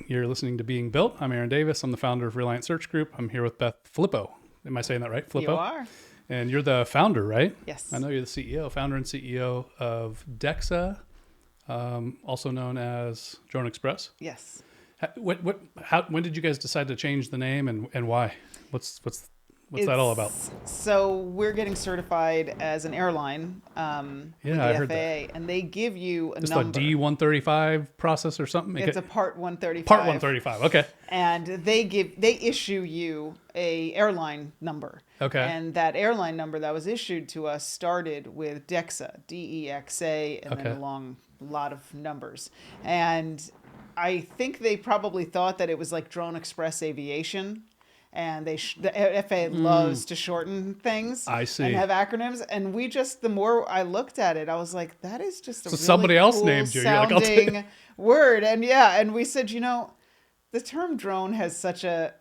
You're listening to Being Built. I'm Aaron Davis. I'm the founder of Reliant Search Group. I'm here with Beth Flippo. Am I saying that right? Flippo? You are. And you're the founder, right? Yes. I know you're the CEO, founder and CEO of DEXA, also known as Drone Express. Yes. When did you guys decide to change the name and why? What's that all about? So we're getting certified as an airline with the I FAA, heard that. and they give you a Just number. a D135 process or something? It's a Part 135. Part 135, okay. And they issue you a airline number. Okay. And that airline number that was issued to us started with DEXA, DEXA, and then a long lot of numbers. And I think they probably thought that it was like Drone Express Aviation. And the FAA loves to shorten things. I see. And have acronyms. And the more I looked at it, I was like, that is just a really somebody else cool named you. You're like, I'll take sounding word. And we said, the term drone has such a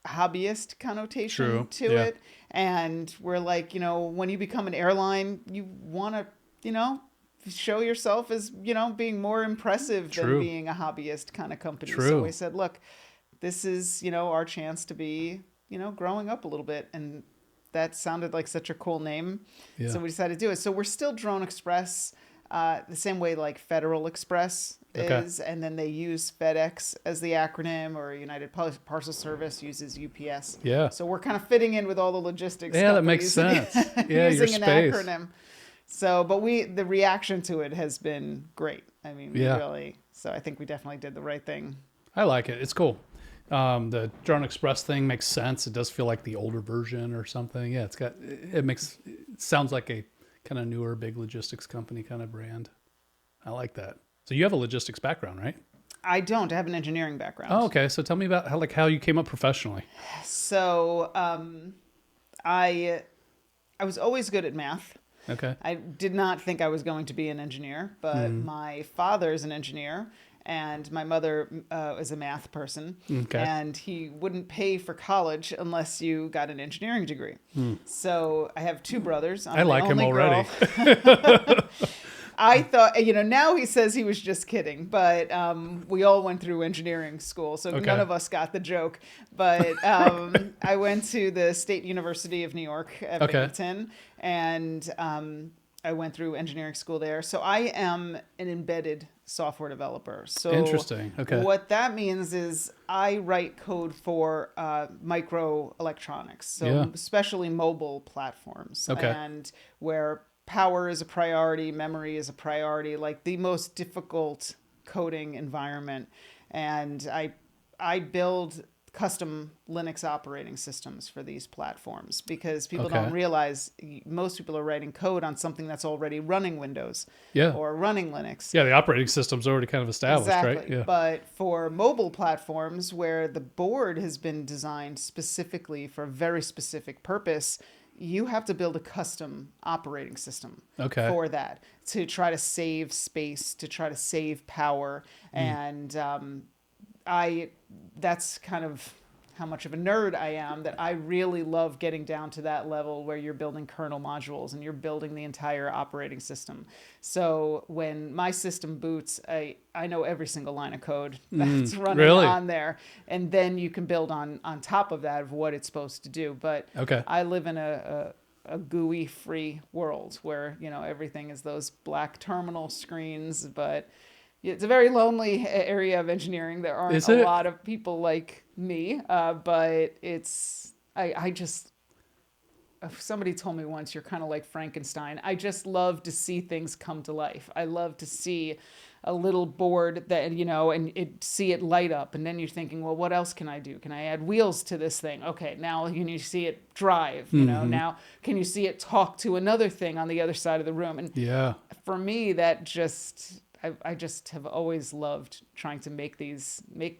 hobbyist connotation to it. And we're like, when you become an airline, you want to, show yourself as, being more impressive than being a hobbyist kind of company. So we said, look, this is, our chance to be, growing up a little bit. And that sounded like such a cool name. Yeah. So we decided to do it. So we're still Drone Express, the same way like Federal Express is. And then they use FedEx as the acronym, or United Parcel Service uses UPS. Yeah. So we're kind of fitting in with all the logistics. Yeah, that makes sense. Yeah, using an acronym. So, but the reaction to it has been great. I mean, so I think we definitely did the right thing. I like it. It's cool. The Drone Express thing makes sense. It does feel like the older version or something. Yeah, it sounds like a kind of newer, big logistics company kind of brand. I like that. So you have a logistics background, right? I don't. I have an engineering background. Oh, okay. So tell me about how you came up professionally. So, I was always good at math. Okay. I did not think I was going to be an engineer, but my father is an engineer. And my mother is a math person, and he wouldn't pay for college unless you got an engineering degree. So I have two brothers. I like him already. I thought, now he says he was just kidding, but we all went through engineering school, so none of us got the joke. But I went to the State University of New York at Binghamton, and I went through engineering school there. So I am an embedded software developer. So interesting. Okay. What that means is I write code for microelectronics, so especially mobile platforms, and where power is a priority, memory is a priority, like the most difficult coding environment. And I build custom Linux operating systems for these platforms because people don't realize most people are writing code on something that's already running Windows or running Linux. Yeah, the operating system's already kind of established, right? Yeah. But for mobile platforms where the board has been designed specifically for a very specific purpose, you have to build a custom operating system for that to try to save space, to try to save power. And that's kind of how much of a nerd I am, that I really love getting down to that level where you're building kernel modules and you're building the entire operating system. So when my system boots, I know every single line of code that's running on there. And then you can build on top of that of what it's supposed to do. But I live in a GUI free world where, everything is those black terminal screens, but it's a very lonely area of engineering. There aren't a lot of people like me, but somebody told me once, you're kind of like Frankenstein. I just love to see things come to life. I love to see a little board that, and see it light up. And then you're thinking, well, what else can I do? Can I add wheels to this thing? Okay, now you see it drive, now can you see it talk to another thing on the other side of the room? And for me, that I just have always loved trying to make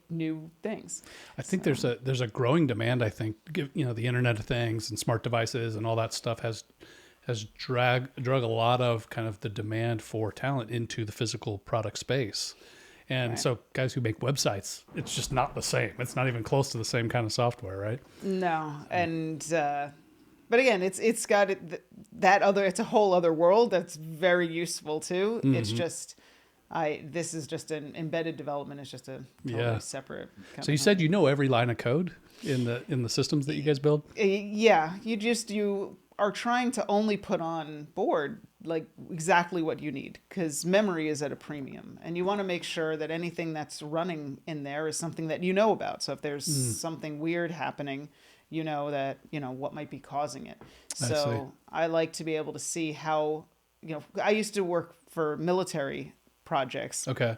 new things. I think there's a growing demand. I think the Internet of Things and smart devices and all that stuff has drug a lot of kind of the demand for talent into the physical product space. And so guys who make websites, it's just not the same. It's not even close to the same kind of software, right? No, and but again, it's got it's a whole other world that's very useful too. It's just This is just an embedded development. It's just a totally separate. So you said you know every line of code in the systems that you guys build? Yeah, you are trying to only put on board like exactly what you need, because memory is at a premium, and you want to make sure that anything that's running in there is something that you know about. So if there's something weird happening, you know that what might be causing it. So I like to be able to see how, I used to work for military projects. Okay.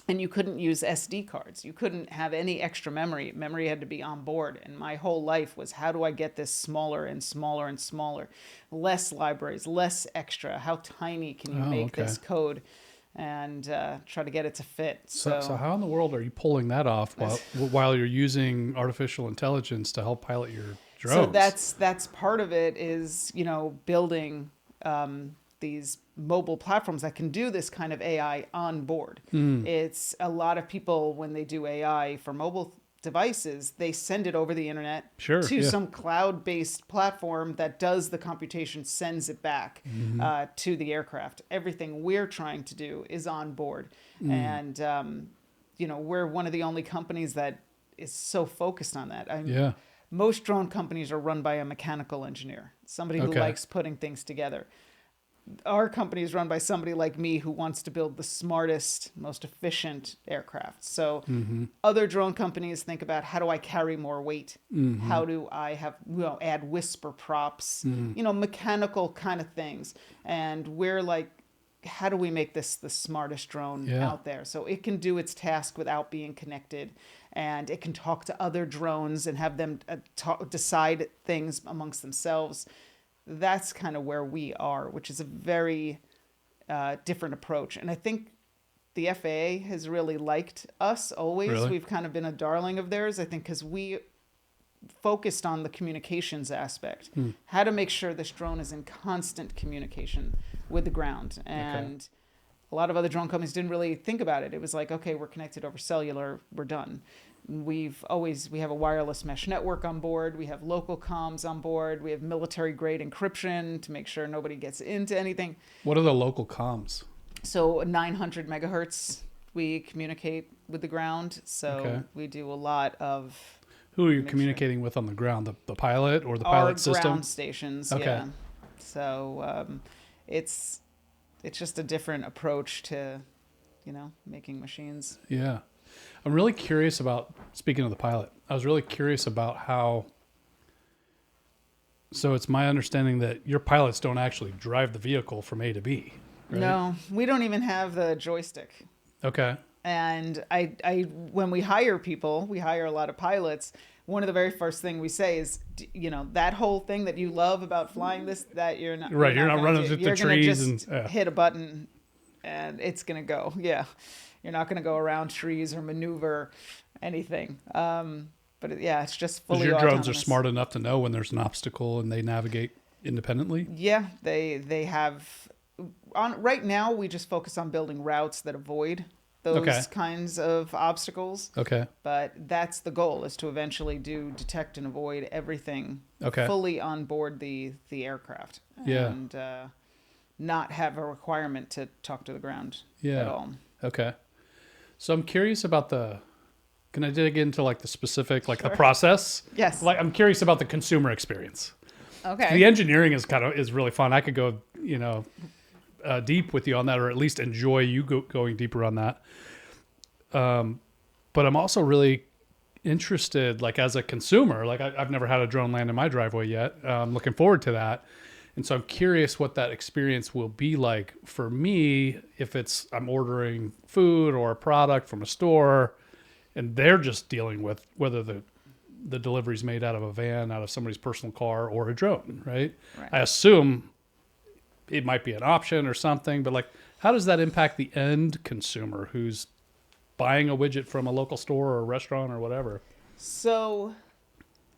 And you couldn't use SD cards. You couldn't have any extra memory. Memory had to be on board. And my whole life was, how do I get this smaller and smaller and smaller? Less libraries, less extra. How tiny can you make this code? And try to get it to fit. So how in the world are you pulling that off while you're using artificial intelligence to help pilot your drones? So that's part of it is, building these mobile platforms that can do this kind of AI on board. It's a lot of people, when they do AI for mobile devices, they send it over the internet to some cloud-based platform that does the computation, sends it back to the aircraft. Everything we're trying to do is on board. And, we're one of the only companies that is so focused on that. Most drone companies are run by a mechanical engineer, somebody who likes putting things together. Our company is run by somebody like me who wants to build the smartest, most efficient aircraft. So other drone companies think about, how do I carry more weight? How do I add whisper props? Mechanical kind of things. And we're like, how do we make this the smartest drone out there? So it can do its task without being connected, and it can talk to other drones and have them decide things amongst themselves. That's kind of where we are, which is a very different approach. And I think the FAA has really liked us always. Really? We've kind of been a darling of theirs, I think, because we focused on the communications aspect, how to make sure this drone is in constant communication with the ground. And a lot of other drone companies didn't really think about it. It was like, okay, we're connected over cellular, we're done. We have a wireless mesh network on board. We have local comms on board. We have military grade encryption to make sure nobody gets into anything. What are the local comms? So 900 megahertz, we communicate with the ground. So we do a lot of. Who are you communicating with on the ground? The pilot or the pilot system? Our ground stations. Yeah. So it's just a different approach to, making machines. Yeah. I'm really curious about, speaking of the pilot, I was really curious about how, so it's my understanding that your pilots don't actually drive the vehicle from A to B, right? No, we don't even have the joystick. Okay. And I when we hire people, we hire a lot of pilots. One of the very first thing we say is, that whole thing that you love about flying this, that you're not right. You're not running through the trees just hit a button, and it's gonna go. Yeah. You're not going to go around trees or maneuver anything. But it's just fully your autonomous. drones are smart enough to know when there's an obstacle and they navigate independently? Yeah, they have. Right now, we just focus on building routes that avoid those kinds of obstacles. Okay. But that's the goal, is to eventually detect and avoid everything fully on board the aircraft. Yeah. And not have a requirement to talk to the ground at all. Okay. So I'm curious about can I dig into like the specific, like the process? Yes. Like I'm curious about the consumer experience. Okay. The engineering is really fun. I could go, deep with you on that, or at least enjoy you going deeper on that. But I'm also really interested, like as a consumer, like I've never had a drone land in my driveway yet. I'm looking forward to that. And so I'm curious what that experience will be like for me if I'm ordering food or a product from a store and they're just dealing with whether the delivery's made out of a van, out of somebody's personal car, or a drone, right? I assume it might be an option or something, but like how does that impact the end consumer who's buying a widget from a local store or a restaurant or whatever? So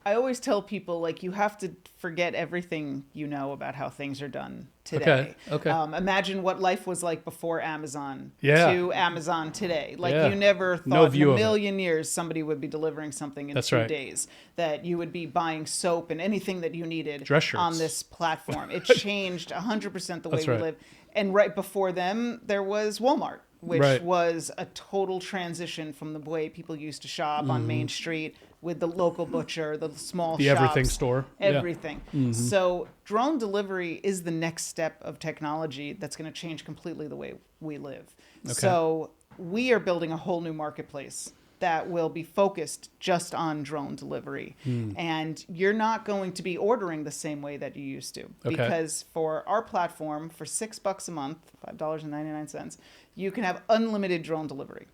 I always tell people, like, you have to forget everything you know about how things are done today. Okay. Imagine what life was like before Amazon to Amazon today. Like, you never thought in a million years somebody would be delivering something in 2 days, that you would be buying soap and anything that you needed on this platform. It changed 100% the way we live. And right before them, there was Walmart. which Right. was a total transition from the way people used to shop on Main Street with the local butcher, the small The shops. everything store. Yeah. Everything. So drone delivery is the next step of technology that's going to change completely the way we live. Okay. So we are building a whole new marketplace that will be focused just on drone delivery. And you're not going to be ordering the same way that you used to. Okay. Because for our platform, for $6 a month, $5.99, you can have unlimited drone delivery.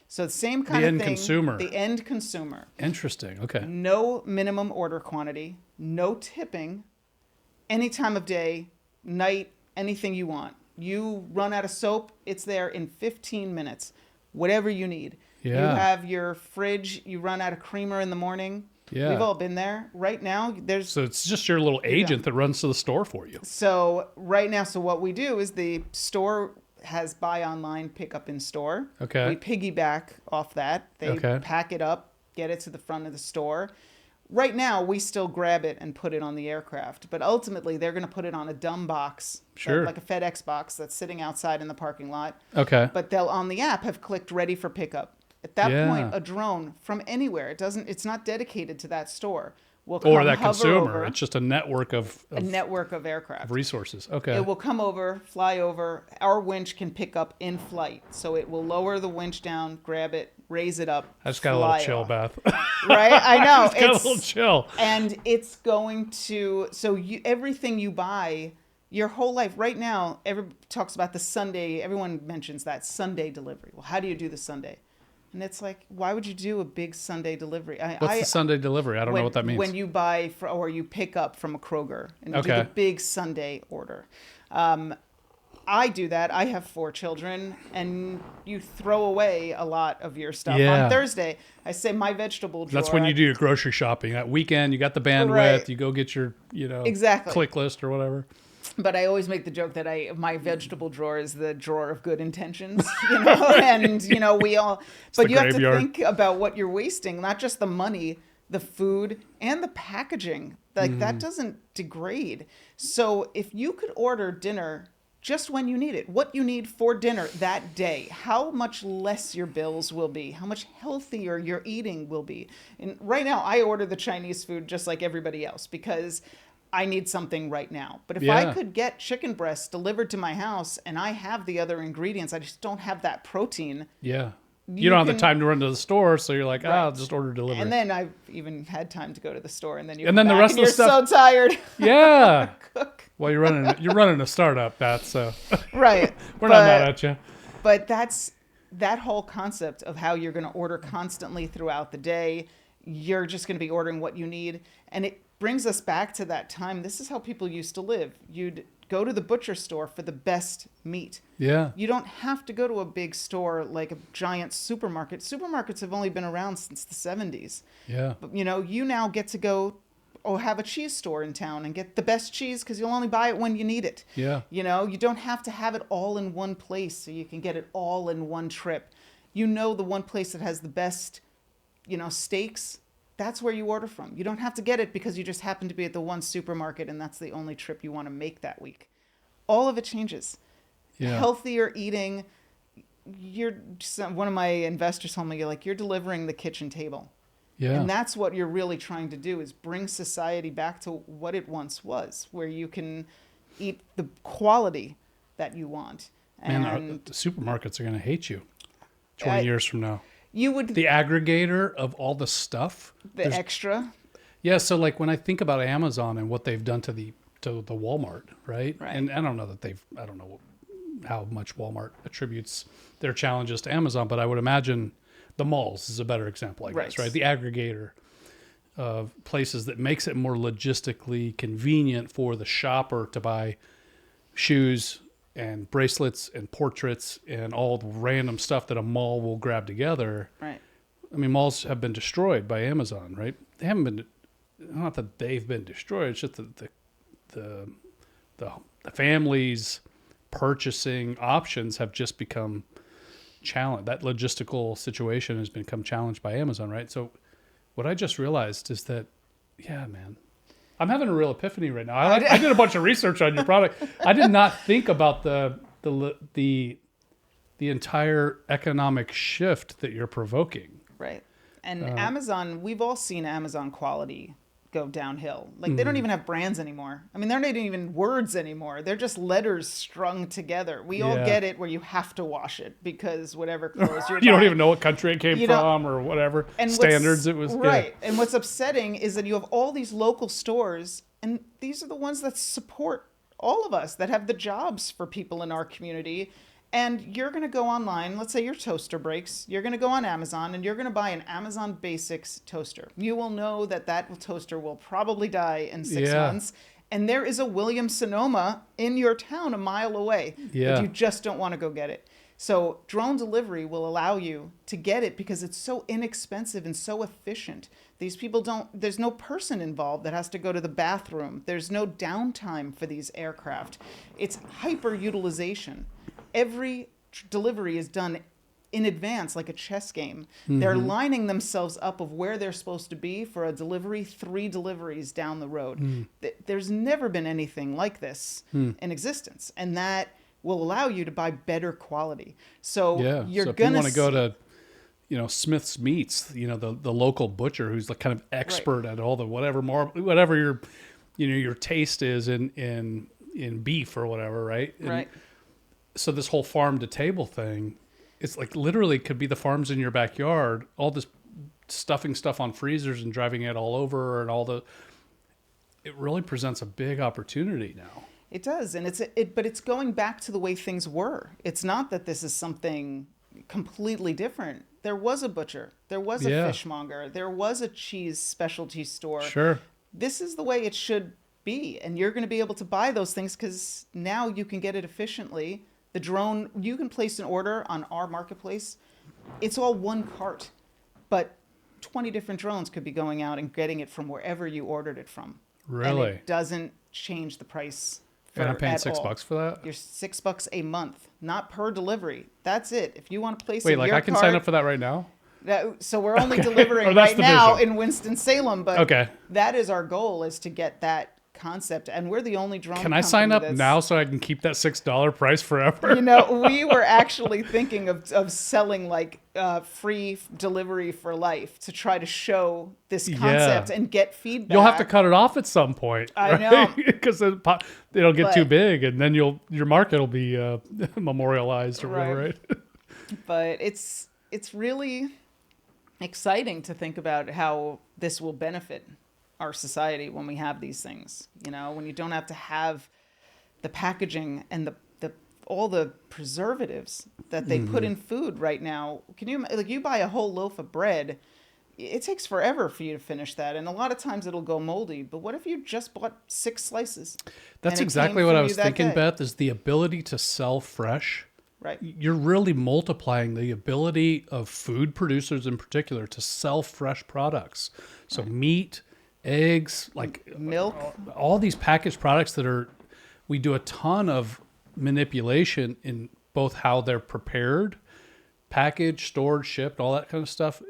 So the same kind The of end thing. consumer. The end consumer. Interesting. Okay. No minimum order quantity, no tipping, any time of day, night, anything you want. You run out of soap, it's there in 15 minutes. Whatever you need. Yeah. You have your fridge, you run out of creamer in the morning. Yeah. We've all been there. Right now, there's... So it's just your little agent that runs to the store for you. So right now, so what we do is the store has buy online, pick up in store. Okay. We piggyback off that. They pack it up, get it to the front of the store. Right now, we still grab it and put it on the aircraft, but ultimately they're going to put it on a dumb box, Sure. like a FedEx box that's sitting outside in the parking lot. Okay. But they'll on the app have clicked ready for pickup. At that Yeah. point, a drone from anywhere, it's not dedicated to that store, will come Or that hover consumer. over, It's just a network of a network of aircraft. resources. Okay. It will come over, fly over. Our winch can pick up in flight. So it will lower the winch down, grab it, raise it up. I just got a little fly chill, off. Beth. Right? I know. Got a little chill. And it's going to, so everything you buy, your whole life, right now, everyone talks about the Sunday, everyone mentions that Sunday delivery. Well, how do you do the Sunday? And it's like, why would you do a big Sunday delivery? What's the Sunday delivery? I don't know what that means. When you buy or you pick up from a Kroger and you do Okay. the big Sunday order. I do that. I have 4 children, and you throw away a lot of your stuff. Yeah. On Thursday, I say my vegetable drawer. That's when you do your grocery shopping. That weekend, you got the bandwidth. Right. You go get your, Exactly. click list or whatever. But I always make the joke that my vegetable drawer is the drawer of good intentions, and we all. But you have to think about what you're wasting, not just the money, the food, and the packaging. Like that doesn't degrade. So if you could order dinner just when you need it, what you need for dinner that day, how much less your bills will be, how much healthier your eating will be. And right now, I order the Chinese food just like everybody else because I need something right now. But if I could get chicken breasts delivered to my house and I have the other ingredients, I just don't have that protein. Yeah. You don't have the time to run to the store, so you're like, I'll just order delivery. And then I've even had time to go to the store, and then and then the rest of the you're stuff, so tired. Yeah. Cook. Well, you're running a startup, Beth. So Right. we're not mad at you. But that's that whole concept of how you're going to order constantly throughout the day. You're just going to be ordering what you need, and it brings us back to that time. This is how people used to live. You'd go to the butcher store for the best meat. Yeah. You don't have to go to a big store like a giant supermarket. Supermarkets have only been around since the 70s. Yeah. But, you now get to go or have a cheese store in town and get the best cheese because you'll only buy it when you need it. Yeah. You don't have to have it all in one place so you can get it all in one trip. The one place that has the best, steaks, that's where you order from. You don't have to get it because you just happen to be at the one supermarket and that's the only trip you want to make that week. All of it changes. Yeah. Healthier eating. One of my investors told me, you're delivering the kitchen table. Yeah. And that's what you're really trying to do is bring society back to what it once was, where you can eat the quality that you want. Man, the supermarkets are going to hate you 20 years from now. You would the aggregator of all the stuff, the extra. Yeah, so like when I think about Amazon and what they've done to the Walmart, right? And I don't know how much Walmart attributes their challenges to Amazon, but I would imagine the malls is a better example, I guess, right? The aggregator of places that makes it more logistically convenient for the shopper to buy shoes and bracelets and portraits and all the random stuff that a mall will grab together. Right. I mean, malls have been destroyed by Amazon, right? They haven't been, not that they've been destroyed. It's just that the families' purchasing options have just become challenged. That logistical situation has become challenged by Amazon, right? So what I just realized is that, yeah, man, I'm having a real epiphany right now. I did a bunch of research on your product. I did not think about the the entire economic shift that you're provoking. Right. And Amazon, we've all seen Amazon quality go downhill. Like they don't even have brands anymore. I mean, they're not even words anymore. They're just letters strung together. We all get it where you have to wash it because whatever clothes you're you buying, don't even know what country it came from or whatever standards it was. Right. And what's upsetting is that you have all these local stores, and these are the ones that support all of us, that have the jobs for people in our community. And you're going to go online, let's say your toaster breaks, you're going to go on Amazon and you're going to buy an Amazon Basics toaster. You will know that that toaster will probably die in 6 months. And there is a Williams Sonoma in your town a mile away. Yeah. But you just don't want to go get it. So drone delivery will allow you to get it because it's so inexpensive and so efficient. These people there's no person involved that has to go to the bathroom. There's no downtime for these aircraft. It's hyper utilization. Every delivery is done in advance, like a chess game. They're lining themselves up of where they're supposed to be for a delivery 3 deliveries down the road. There's never been anything like this in existence. And that will allow you to buy better quality. So you're so if going you want to go to, Smith's Meats, the local butcher who's the kind of expert at all the whatever your taste is in beef or whatever, right? Right. So this whole farm to table thing, it's like literally could be the farms in your backyard, all this stuffing stuff on freezers and driving it all over and it really presents a big opportunity now. It does. And but it's going back to the way things were. It's not that this is something completely different. There was a butcher, there was a fishmonger, there was a cheese specialty store. Sure. This is the way it should be. And you're going to be able to buy those things because now you can get it efficiently. The drone, you can place an order on our marketplace. It's all one cart, but 20 different drones could be going out and getting it from wherever you ordered it from. Really? And it doesn't change the price. And I'm paying $6 for that? You're $6 a month, not per delivery. That's it. If you want to place Wait, in like your I can cart, sign up for that right now? So we're only delivering Or that's right the now vision. in Winston-Salem, but Okay. that is our goal, is to get that concept. And we're the only drone Can I sign up company now so I can keep that $6 price forever? we were actually thinking of selling like free delivery for life to try to show this concept and get feedback. You'll have to cut it off at some point. I know. Because it'll get too big and then your market will be memorialized or whatever, right? But it's really exciting to think about how this will benefit our society when we have these things, when you don't have to have the packaging and all the preservatives that they put in food right now. Can you buy a whole loaf of bread? It takes forever for you to finish that. And a lot of times it'll go moldy, but what if you just bought 6 slices? That's exactly what I was thinking, Beth, is the ability to sell fresh. Right. You're really multiplying the ability of food producers in particular to sell fresh products. So meat, eggs, like milk, all these packaged products we do a ton of manipulation in both how they're prepared, packaged, stored, shipped, all that kind of stuff,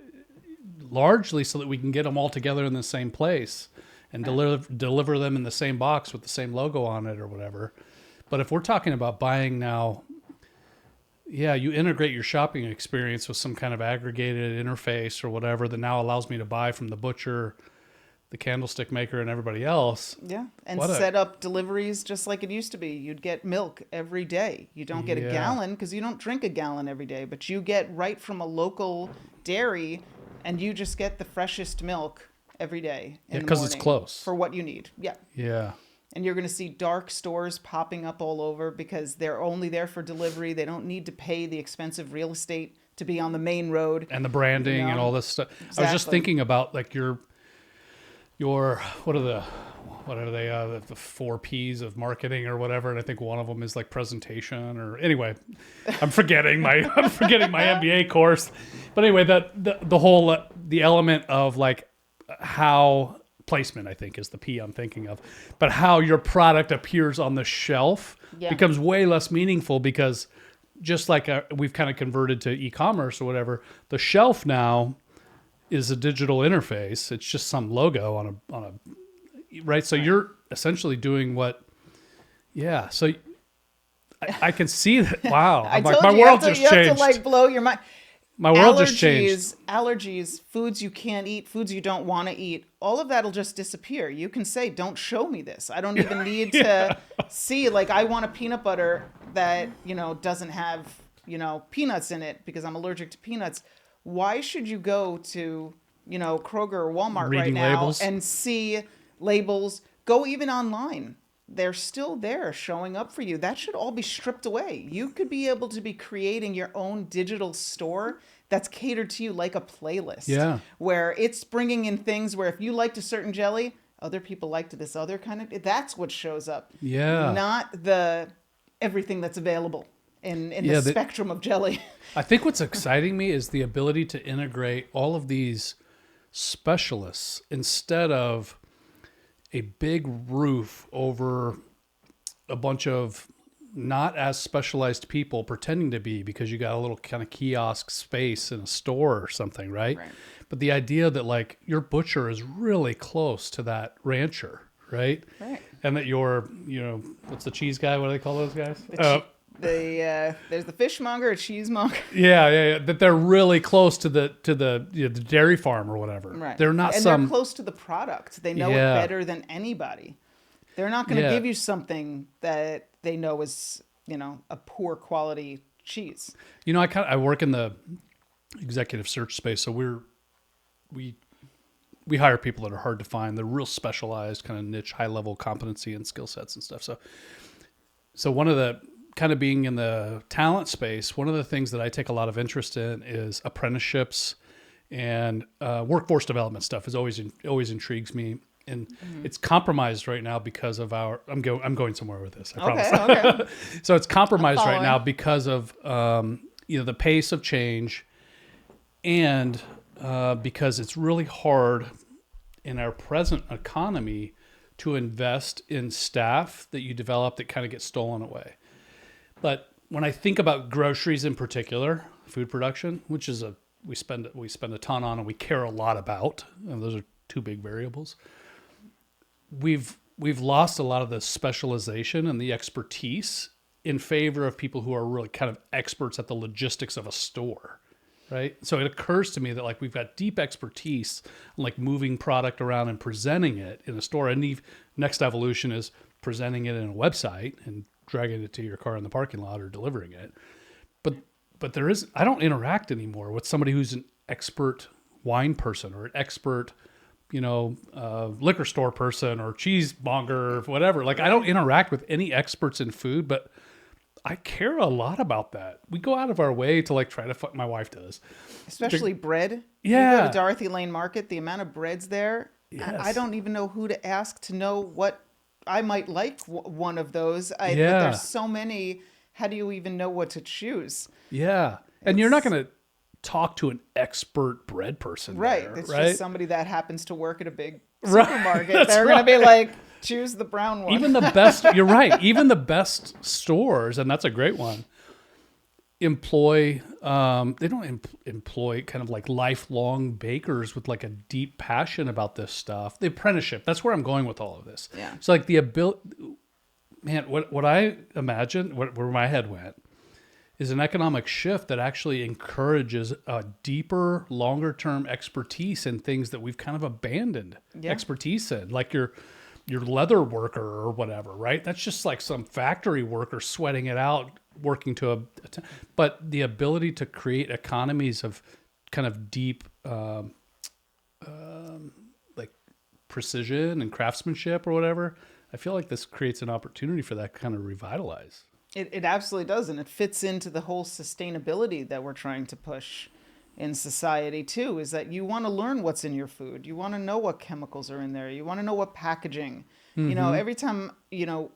largely so that we can get them all together in the same place and deliver them in the same box with the same logo on it or whatever. But if we're talking about buying now, you integrate your shopping experience with some kind of aggregated interface or whatever that now allows me to buy from the butcher, the candlestick maker, and everybody else. Yeah, and set up deliveries just like it used to be. You'd get milk every day. You don't get a gallon because you don't drink a gallon every day, but you get right from a local dairy, and you just get the freshest milk every day in the morning. Because it's close. For what you need. Yeah. Yeah. And you're going to see dark stores popping up all over because they're only there for delivery. They don't need to pay the expensive real estate to be on the main road. And the branding and all this stuff. Exactly. I was just thinking about like your what are they the 4 P's of marketing or whatever, and I think one of them is like presentation or anyway. I'm forgetting my MBA course. But anyway, the whole the element of like how placement, I think, is the P I'm thinking of. But how your product appears on the shelf becomes way less meaningful because just like we've kind of converted to e-commerce or whatever, the shelf now is a digital interface. It's just some logo on a right. So you're essentially doing what, So I can see that. Wow. I I'm told like, my you, world you just have changed. to like blow your mind. My world just changed. Allergies, foods you can't eat, foods you don't want to eat. All of that'll just disappear. You can say, "Don't show me this. I don't even need to see." Like, I want a peanut butter that doesn't have peanuts in it because I'm allergic to peanuts. Why should you go to Kroger or Walmart Reading right now labels. and see labels? Go even online. They're still there showing up for you. That should all be stripped away. You could be able to be creating your own digital store that's catered to you like a playlist. Yeah. Where it's bringing in things where if you liked a certain jelly, other people liked this other kind of, that's what shows up. Yeah. Not the everything that's available in the spectrum of jelly. I think what's exciting me is the ability to integrate all of these specialists instead of a big roof over a bunch of not as specialized people pretending to be because you got a little kind of kiosk space in a store or something, right? But the idea that like your butcher is really close to that rancher, right? And that your, what's the cheese guy? What do they call those guys? There's the fishmonger, a cheesemonger. Yeah. That they're really close to the the dairy farm or whatever. Right. They're not and they're close to the product. They know it better than anybody. They're not going to give you something that they know is, a poor quality cheese. I work in the executive search space, so we hire people that are hard to find. They're real specialized, kind of niche, high level competency and skill sets and stuff. So one of the kind of being in the talent space, one of the things that I take a lot of interest in is apprenticeships and workforce development stuff. Is always intrigues me, and it's compromised right now because of I'm going somewhere with this. I promise. Okay. So it's compromised right now because of the pace of change, and because it's really hard in our present economy to invest in staff that you develop that kind of get stolen away. But when I think about groceries in particular, food production, which is we spend a ton on and we care a lot about, and those are two big variables. We've lost a lot of the specialization and the expertise in favor of people who are really kind of experts at the logistics of a store, right? So it occurs to me that like we've got deep expertise in like moving product around and presenting it in a store, and the next evolution is presenting it in a website and dragging it to your car in the parking lot or delivering it. But I don't interact anymore with somebody who's an expert wine person or an expert, liquor store person or cheesemonger or whatever. Like I don't interact with any experts in food, but I care a lot about that. We go out of our way to like try to my wife does. Especially bread. Yeah. You go to Dorothy Lane Market, the amount of breads there. Yes. I don't even know who to ask to know what I might like one of those. But Yeah. there's so many. How do you even know what to choose? Yeah. And you're not going to talk to an expert bread person. Right. There, it's right? just somebody that happens to work at a big Right. supermarket. They're going to be like, choose the brown one. Even the best, you're right. Even the best stores, and that's a great one, employ, they don't employ kind of like lifelong bakers with like a deep passion about this stuff. The apprenticeship, that's where I'm going with all of this. Yeah. So like the ability, man, what I imagine, where my head went, is an economic shift that actually encourages a deeper, longer-term expertise in things that we've kind of abandoned expertise in, like your leather worker or whatever, right? That's just like some factory worker sweating it out, working to but the ability to create economies of kind of deep, like precision and craftsmanship or whatever. I feel like this creates an opportunity for that kind of revitalize. It absolutely does, and it fits into the whole sustainability that we're trying to push in society too, is that you want to learn what's in your food. You want to know what chemicals are in there. You want to know what packaging. Mm-hmm. Every time,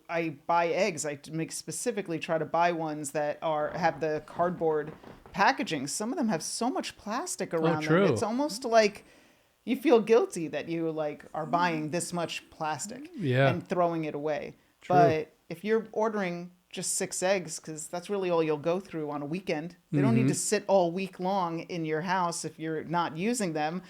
I buy eggs, I specifically try to buy ones that have the cardboard packaging. Some of them have so much plastic around them. It's almost like you feel guilty that you are buying this much plastic and throwing it away. True. But if you're ordering just 6 eggs, because that's really all you'll go through on a weekend. They don't need to sit all week long in your house if you're not using them.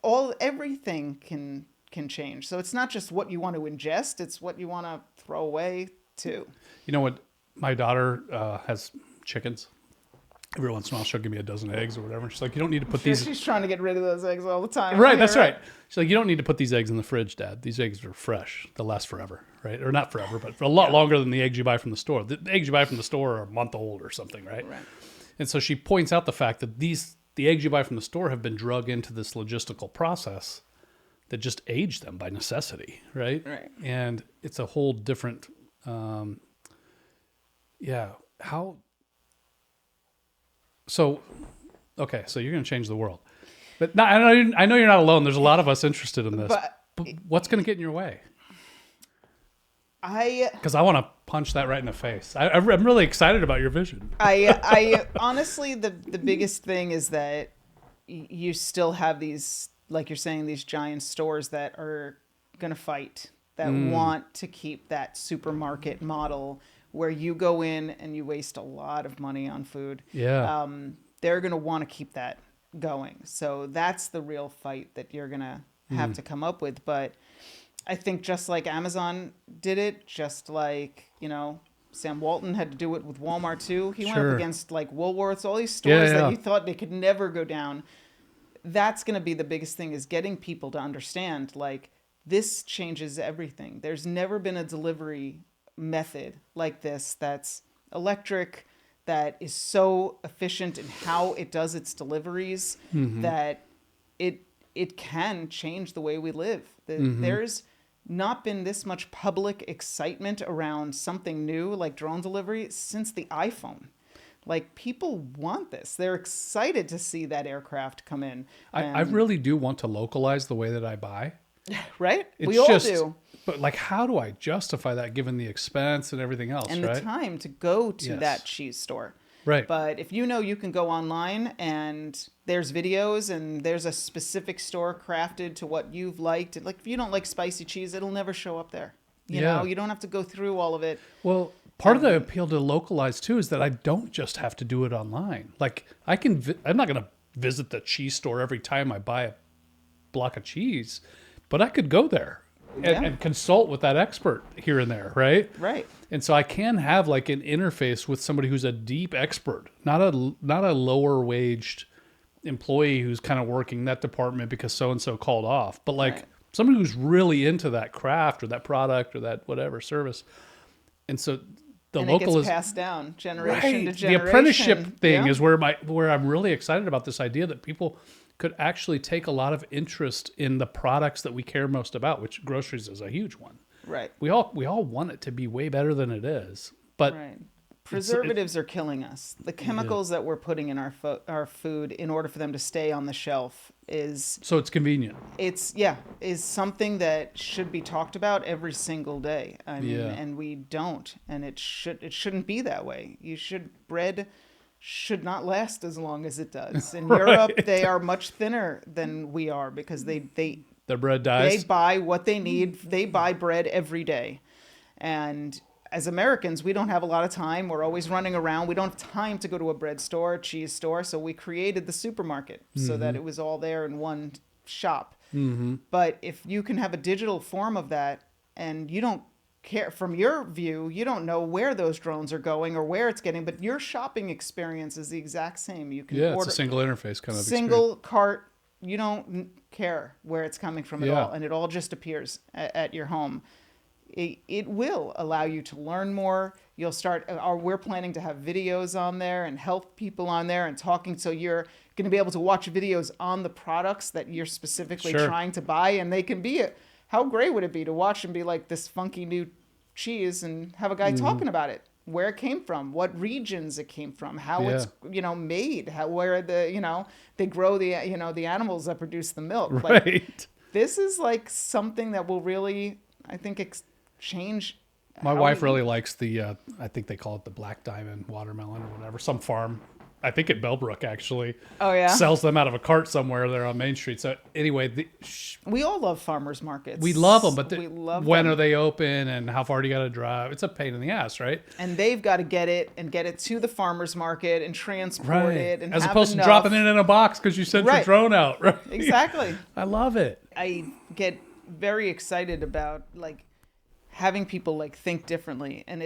Everything can change. So it's not just what you want to ingest, it's what you want to throw away too. You know what my daughter has chickens. Every once in a while, she'll give me a dozen eggs or whatever. She's like, you don't need to put these. She's trying to get rid of those eggs all the time. Right, that's right. She's like, you don't need to put these eggs in the fridge, Dad. These eggs are fresh. They'll last forever, right? Or not forever, but for a lot longer than the eggs you buy from the store. The eggs you buy from the store are a month old or something, right? Right. And so she points out the fact that the eggs you buy from the store have been drug into this logistical process that just aged them by necessity, right? Right. And it's a whole different, So you're going to change the world. But no, I know you're not alone. There's a lot of us interested in this. But what's going to get in your way? Because I want to punch that right in the face. I'm really excited about your vision. I honestly, the biggest thing is that you still have these, like you're saying, these giant stores that are going to fight, that want to keep that supermarket model where you go in and you waste a lot of money on food. Yeah. They're going to want to keep that going. So that's the real fight that you're going to have to come up with. But I think just like Amazon did it, just like, Sam Walton had to do it with Walmart too. He went up against like Woolworths, all these stores that you thought they could never go down. That's going to be the biggest thing, is getting people to understand, like, this changes everything. There's never been a delivery method like this that's electric, that is so efficient in how it does its deliveries, that it can change the way we live. There's not been this much public excitement around something new like drone delivery since the iPhone. Like, people want this. They're excited to see that aircraft come in. I really do want to localize the way that I buy. Right? We all do. But like, how do I justify that given the expense and everything else, and right? the time to go to that cheese store. Right. But if you can go online and there's videos and there's a specific store crafted to what you've liked. And like, if you don't like spicy cheese, it'll never show up there. You know, you don't have to go through all of it. Well, part of the appeal to localize too is that I don't just have to do it online. Like, I'm not going to visit the cheese store every time I buy a block of cheese, but I could go there and consult with that expert here and there, right? Right. And so I can have like an interface with somebody who's a deep expert, not a lower waged employee who's kind of working that department because so-and-so called off, but like somebody who's really into that craft or that product or that whatever service. And so it gets passed down generation to generation. The apprenticeship thing is where I'm really excited about this idea that people could actually take a lot of interest in the products that we care most about, which groceries is a huge one. Right. We all want it to be way better than it is, but preservatives are killing us. The chemicals that we're putting in our food in order for them to stay on the shelf is it's convenient. Is something that should be talked about every single day. I mean, and we don't, and it shouldn't be that way. Bread should not last as long as it does. In Europe, they are much thinner than we are because their bread dies. They buy what they need. They buy bread every day. And as Americans, we don't have a lot of time. We're always running around. We don't have time to go to a bread store, a cheese store. So we created the supermarket so that it was all there in one shop. Mm-hmm. But if you can have a digital form of that, and you don't care, from your view, you don't know where those drones are going or where it's getting, but your shopping experience is the exact same. You can order it's a single interface kind of single cart. You don't care where it's coming from at all, and it all just appears at your home. It will allow you to learn more. You'll start, we're planning to have videos on there and help people on there and talking. So you're going to be able to watch videos on the products that you're specifically trying to buy. And they can be, how great would it be to watch and be like this funky new cheese and have a guy talking about it, where it came from, what regions it came from, how it's, made, where they grow the animals that produce the milk. Right. Like, this is like something that will really, I think, change. My wife really likes the, I think they call it the Black Diamond watermelon or whatever. Some farm, I think at Bellbrook actually, sells them out of a cart somewhere there on Main Street. So anyway, we all love farmers markets. We love them, but when are they open and how far do you got to drive? It's a pain in the ass, right? And they've got to get it to the farmers market and transport it, and as opposed to dropping it in a box because you sent your drone out, right? Exactly. I love it. I get very excited about like having people like think differently, and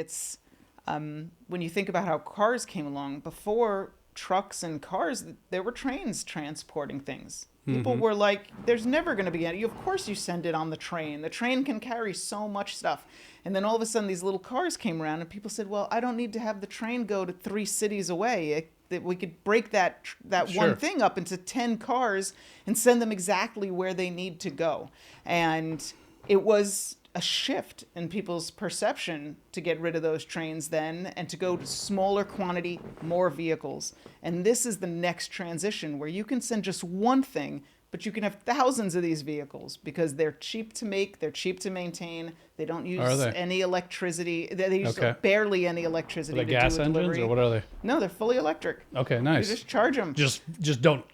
When you think about how cars came along, before trucks and cars, there were trains transporting things. People were like, there's never going to be any. Of course you send it on the train. The train can carry so much stuff. And then all of a sudden these little cars came around and people said, well, I don't need to have the train go to 3 cities away. That we could break that one thing up into 10 cars and send them exactly where they need to go. And it was a shift in people's perception to get rid of those trains then and to go to smaller quantity, more vehicles. And this is the next transition where you can send just one thing, but you can have thousands of these vehicles because they're cheap to make, they're cheap to maintain, they don't use any electricity, they use barely any electricity to do a delivery. Gas engines or what are they? No, they're fully electric. Okay, nice. You just charge them.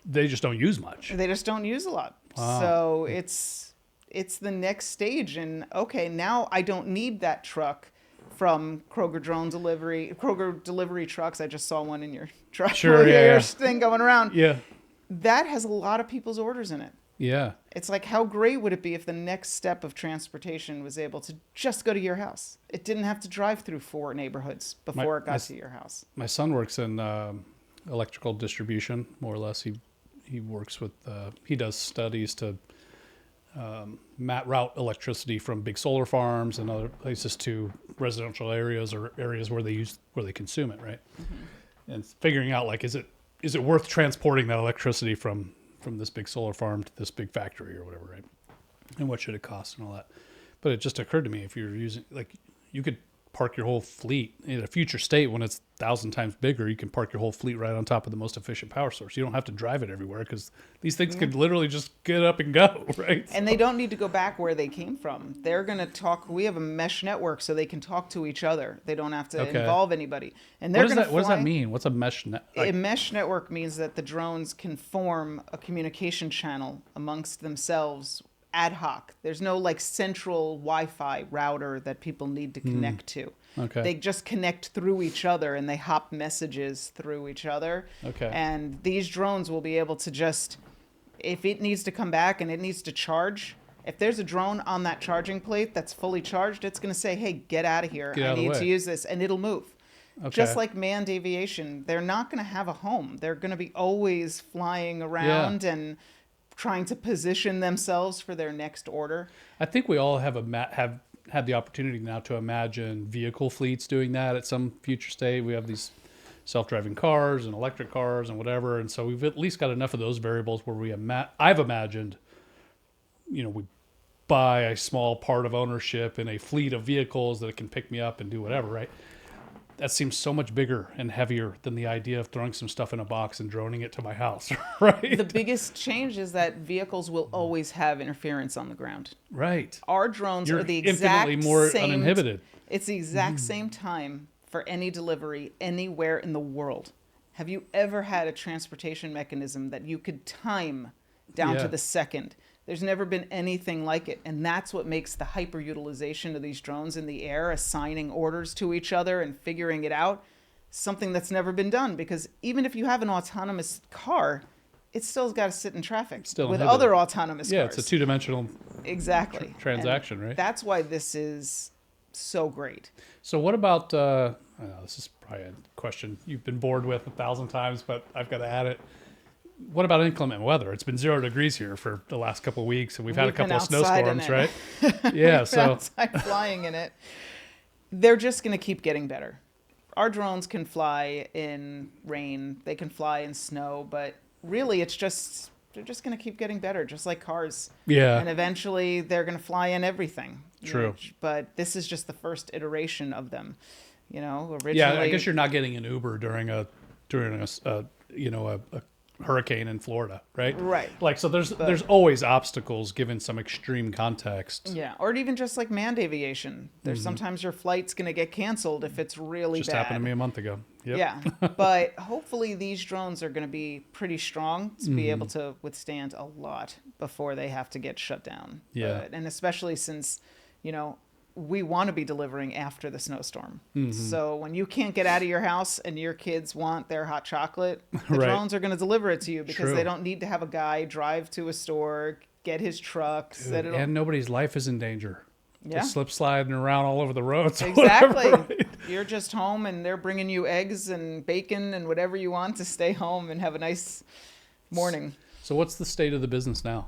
They just don't use much. They just don't use a lot. Wow. So it's the next stage. And okay, now I don't need that truck from Kroger delivery trucks. I just saw one in your truck. Sure, your thing going around. Yeah. That has a lot of people's orders in it. Yeah. It's like, how great would it be if the next step of transportation was able to just go to your house? It didn't have to drive through 4 neighborhoods before it got to your house. My son works in electrical distribution, more or less. He works with, he does studies to route electricity from big solar farms and other places to residential areas or areas where they consume it, right? And figuring out, like, is it worth transporting that electricity from this big solar farm to this big factory or whatever, right? And what should it cost and all that? But it just occurred to me, if you're using, like, you could park your whole fleet in a future state when it's 1,000 times bigger. You can park your whole fleet right on top of the most efficient power source. You don't have to drive it everywhere because these things could literally just get up and go, right? And they don't need to go back where they came from. They're going to talk. We have a mesh network so they can talk to each other. They don't have to involve anybody. And they're going to fly. What does that mean? What's a mesh network? A mesh network means that the drones can form a communication channel amongst themselves ad hoc. There's no like central Wi-Fi router that people need to connect to. Okay. They just connect through each other and they hop messages through each other. Okay. And these drones will be able to just, if it needs to come back and it needs to charge, if there's a drone on that charging plate that's fully charged, it's going to say, hey, get out of here. I need to use this. And it'll move. Okay. Just like manned aviation, they're not going to have a home. They're going to be always flying around and trying to position themselves for their next order. I think we all have had the opportunity now to imagine vehicle fleets doing that at some future state. We have these self-driving cars and electric cars and whatever, and so we've at least got enough of those variables where I've imagined, we buy a small part of ownership in a fleet of vehicles that can pick me up and do whatever, right? That seems so much bigger and heavier than the idea of throwing some stuff in a box and droning it to my house, right? The biggest change is that vehicles will always have interference on the ground. Right. Our drones are the exact infinitely more same, uninhibited. It's the exact same time for any delivery anywhere in the world. Have you ever had a transportation mechanism that you could time down to the second? There's never been anything like it. And that's what makes the hyper-utilization of these drones in the air, assigning orders to each other and figuring it out, something that's never been done. Because even if you have an autonomous car, it still's got to sit in traffic with other autonomous cars. Yeah, it's a two-dimensional transaction, right? That's why this is so great. So what about, I know this is probably a question you've been bored with 1,000 times, but I've got to add it. What about inclement weather? It's been 0 degrees here for the last couple of weeks, and we've had a couple of snowstorms, right? Yeah, so outside flying in it. They're just going to keep getting better. Our drones can fly in rain, they can fly in snow, but really they're just going to keep getting better, just like cars. Yeah. And eventually they're going to fly in everything. True. But this is just the first iteration of them. Originally. Yeah, I guess you're not getting an Uber during a hurricane in Florida, right? Right. Like, so there's always obstacles given some extreme context. Yeah, or even just like manned aviation. There's sometimes your flight's going to get canceled if it's really just bad. Happened to me a month ago. Yep. Yeah, but hopefully these drones are going to be pretty strong to be able to withstand a lot before they have to get shut down. Yeah. And especially since, we want to be delivering after the snowstorm. So when you can't get out of your house and your kids want their hot chocolate, the drones are going to deliver it to you because they don't need to have a guy drive to a store, get his truck, and nobody's life is in danger. Yeah. Slip sliding around all over the roads. Exactly. Whatever, right? You're just home and they're bringing you eggs and bacon and whatever you want to stay home and have a nice morning. So what's the state of the business now?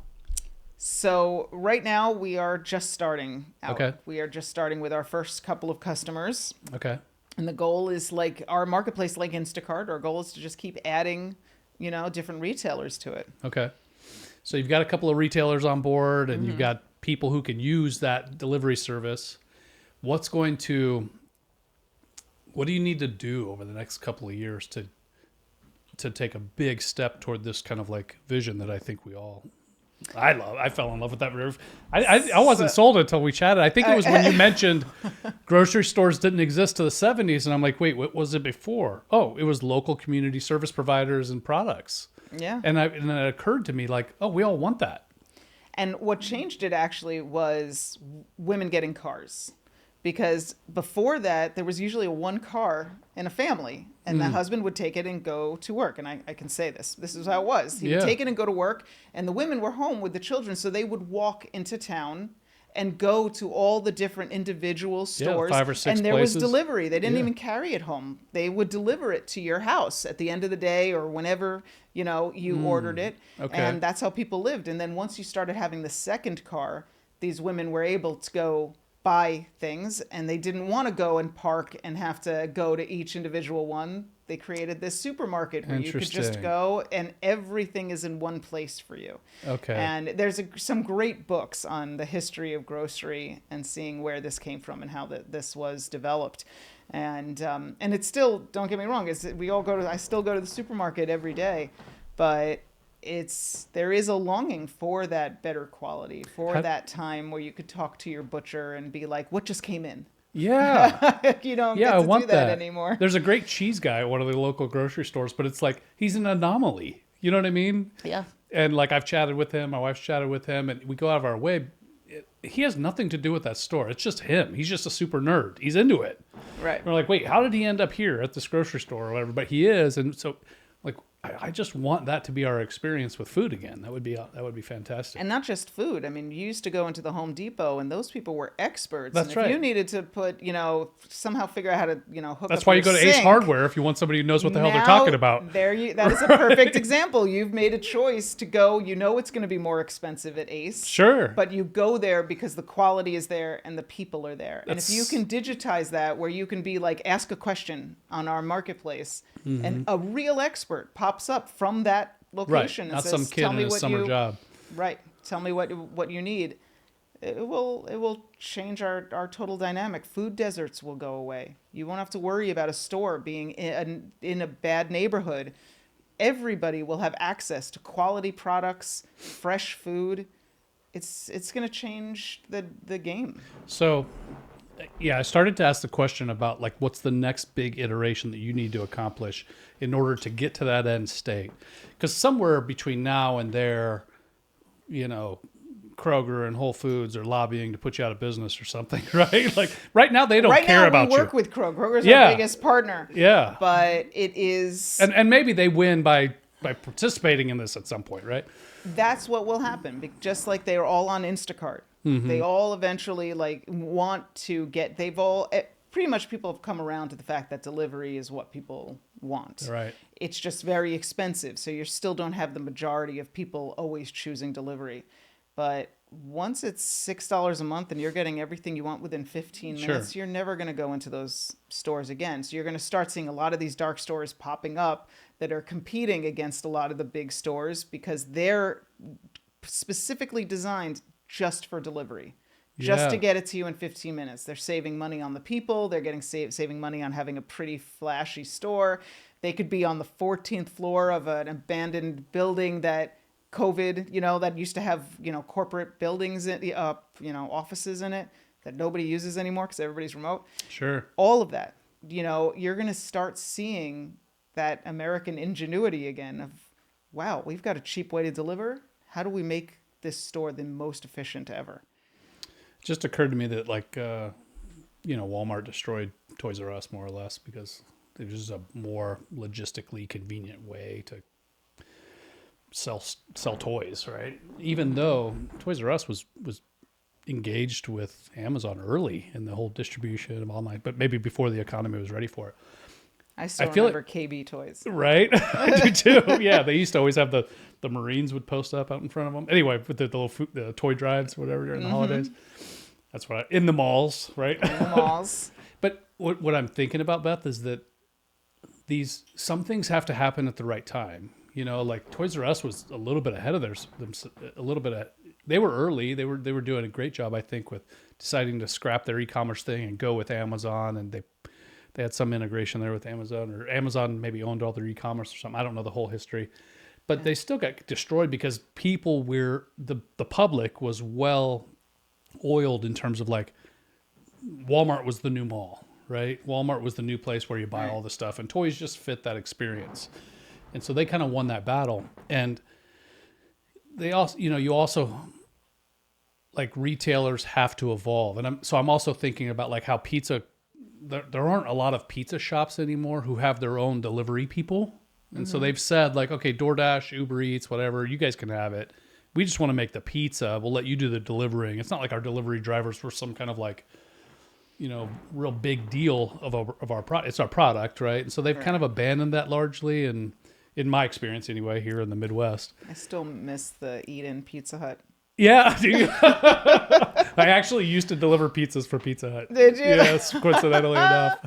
So right now we are just starting out. Okay. We are just starting with our first couple of customers. Okay. And the goal is like our marketplace, like Instacart, our goal is to just keep adding, different retailers to it. Okay. So you've got a couple of retailers on board and you've got people who can use that delivery service. What do you need to do over the next couple of years to take a big step toward this kind of like vision that I think I fell in love with that. I wasn't sold until we chatted. I think it was when you mentioned grocery stores didn't exist to the 70s. And I'm like, wait, what was it before? Oh, it was local community service providers and products. Yeah. And then it occurred to me like, oh, we all want that. And what changed it actually was women getting cars. Because before that, there was usually one car in a family, and the husband would take it and go to work. And I can say this. This is how it was. He would take it and go to work, and the women were home with the children, so they would walk into town and go to all the different individual stores. 5 or 6 and there places. was delivery. They didn't even carry it home. They would deliver it to your house at the end of the day or whenever, you ordered it. Okay. And that's how people lived. And then once you started having the second car, these women were able to go buy things, and they didn't want to go and park and have to go to each individual one. They created this supermarket where you could just go and everything is in one place for you. Okay. And there's some great books on the history of grocery and seeing where this came from and how this was developed. And it's still, don't get me wrong, I still go to the supermarket every day, but there is a longing for that better quality, for that time where you could talk to your butcher and be like, what just came in? Yeah. You don't get to do that anymore. There's a great cheese guy at one of the local grocery stores, but it's like, he's an anomaly. You know what I mean? Yeah. And like I've chatted with him, my wife's chatted with him, and we go out of our way. He has nothing to do with that store. It's just him. He's just a super nerd. He's into it. Right. We're like, wait, how did he end up here at this grocery store or whatever? But he is. And so like, I just want that to be our experience with food again. That would be fantastic. And not just food. I mean, you used to go into the Home Depot, and those people were experts. That's right. If you needed to put, somehow figure out how to, hook That's up why your you go to sink. Ace Hardware if you want somebody who knows what the hell they're talking about. That is a perfect example. You've made a choice to go. It's going to be more expensive at Ace. Sure. But you go there because the quality is there and the people are there. And if you can digitize that, where you can be like, ask a question on our marketplace, and a real expert pops up from that location and Not says, some kid in his summer job. Right. Tell me what you need. It will change our total dynamic. Food deserts will go away. You won't have to worry about a store being in a bad neighborhood. Everybody will have access to quality products, fresh food. It's going to change the game. So, yeah, I started to ask the question about like, what's the next big iteration that you need to accomplish in order to get to that end state? Because somewhere between now and there, Kroger and Whole Foods are lobbying to put you out of business or something, right? Like right now they don't care about you. Right now we work with Kroger. Kroger's our biggest partner. Yeah. But it is... And maybe they win by participating in this at some point, right? That's what will happen. Just like they are all on Instacart. Mm-hmm. They all eventually want to get... Pretty much people have come around to the fact that delivery is what people want. Right. It's just very expensive. So you still don't have the majority of people always choosing delivery. But once it's $6 a month and you're getting everything you want within 15 minutes, you're never going to go into those stores again. So you're going to start seeing a lot of these dark stores popping up that are competing against a lot of the big stores because they're specifically designed just for delivery. Just to get it to you in 15 minutes. They're saving money on the people. They're getting saving money on having a pretty flashy store. They could be on the 14th floor of an abandoned building that COVID, that used to have, corporate buildings, offices in it that nobody uses anymore because everybody's remote. Sure. All of that, you're going to start seeing that American ingenuity again of, wow, we've got a cheap way to deliver. How do we make this store the most efficient ever? It just occurred to me that Walmart destroyed Toys R Us more or less because it was a more logistically convenient way to sell toys, right? Even though Toys R Us was engaged with Amazon early in the whole distribution of online, but maybe before the economy was ready for it. I still remember KB toys. Right? I do too. Yeah, they used to always have the Marines would post up out in front of them. Anyway, with the little the toy drives, whatever, during the holidays. That's what in the malls, right? In the malls. But what I'm thinking about, Beth, is that some things have to happen at the right time. You know, like Toys R Us was a little bit ahead of they were early. They were doing a great job, I think, with deciding to scrap their e-commerce thing and go with Amazon, and they had some integration there with Amazon, or Amazon maybe owned all their e-commerce or something. I don't know the whole history, but they still got destroyed because the public was well oiled in terms of like Walmart was the new mall, right? Walmart was the new place where you buy all the stuff, and toys just fit that experience. And so they kind of won that battle. And they also, you also like retailers have to evolve. And I'm also thinking about like how there aren't a lot of pizza shops anymore who have their own delivery people. And so they've said like, okay, DoorDash, Uber Eats, whatever, you guys can have it. We just want to make the pizza. We'll let you do the delivering. It's not like our delivery drivers were some kind of like, real big deal of our product. It's our product, right? And so they've kind of abandoned that largely. And in my experience anyway, here in the Midwest. I still miss the Eat-In Pizza Hut. Yeah, do you? I actually used to deliver pizzas for Pizza Hut. Did you? Yes, coincidentally enough.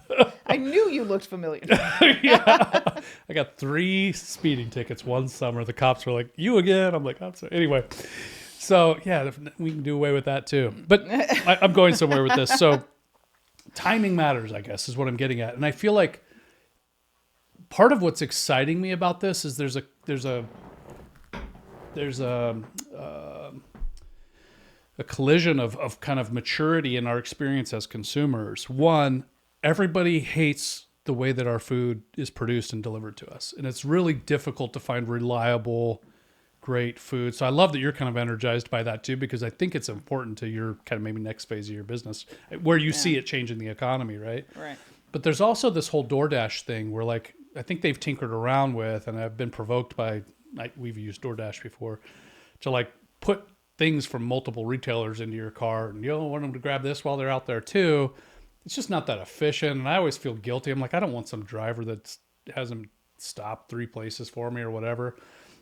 I knew you looked familiar. Yeah. I got 3 speeding tickets one summer. The cops were like, "You again?" I'm like, "I'm sorry." Anyway, so yeah, we can do away with that too. But I'm going somewhere with this. So timing matters, I guess, is what I'm getting at. And I feel like part of what's exciting me about this is there's a collision of kind of maturity in our experience as consumers. One, everybody hates the way that our food is produced and delivered to us. And it's really difficult to find reliable, great food. So I love that you're kind of energized by that too, because I think it's important to your kind of maybe next phase of your business where you see it changing the economy, right? Right. But there's also this whole DoorDash thing where like, I think they've tinkered around with, and I've been provoked by, we've used DoorDash before, to like put things from multiple retailers into your car, and you want them to grab this while they're out there too. It's just not that efficient, and I always feel guilty. I'm like, I don't want some driver that hasn't stopped 3 places for me or whatever.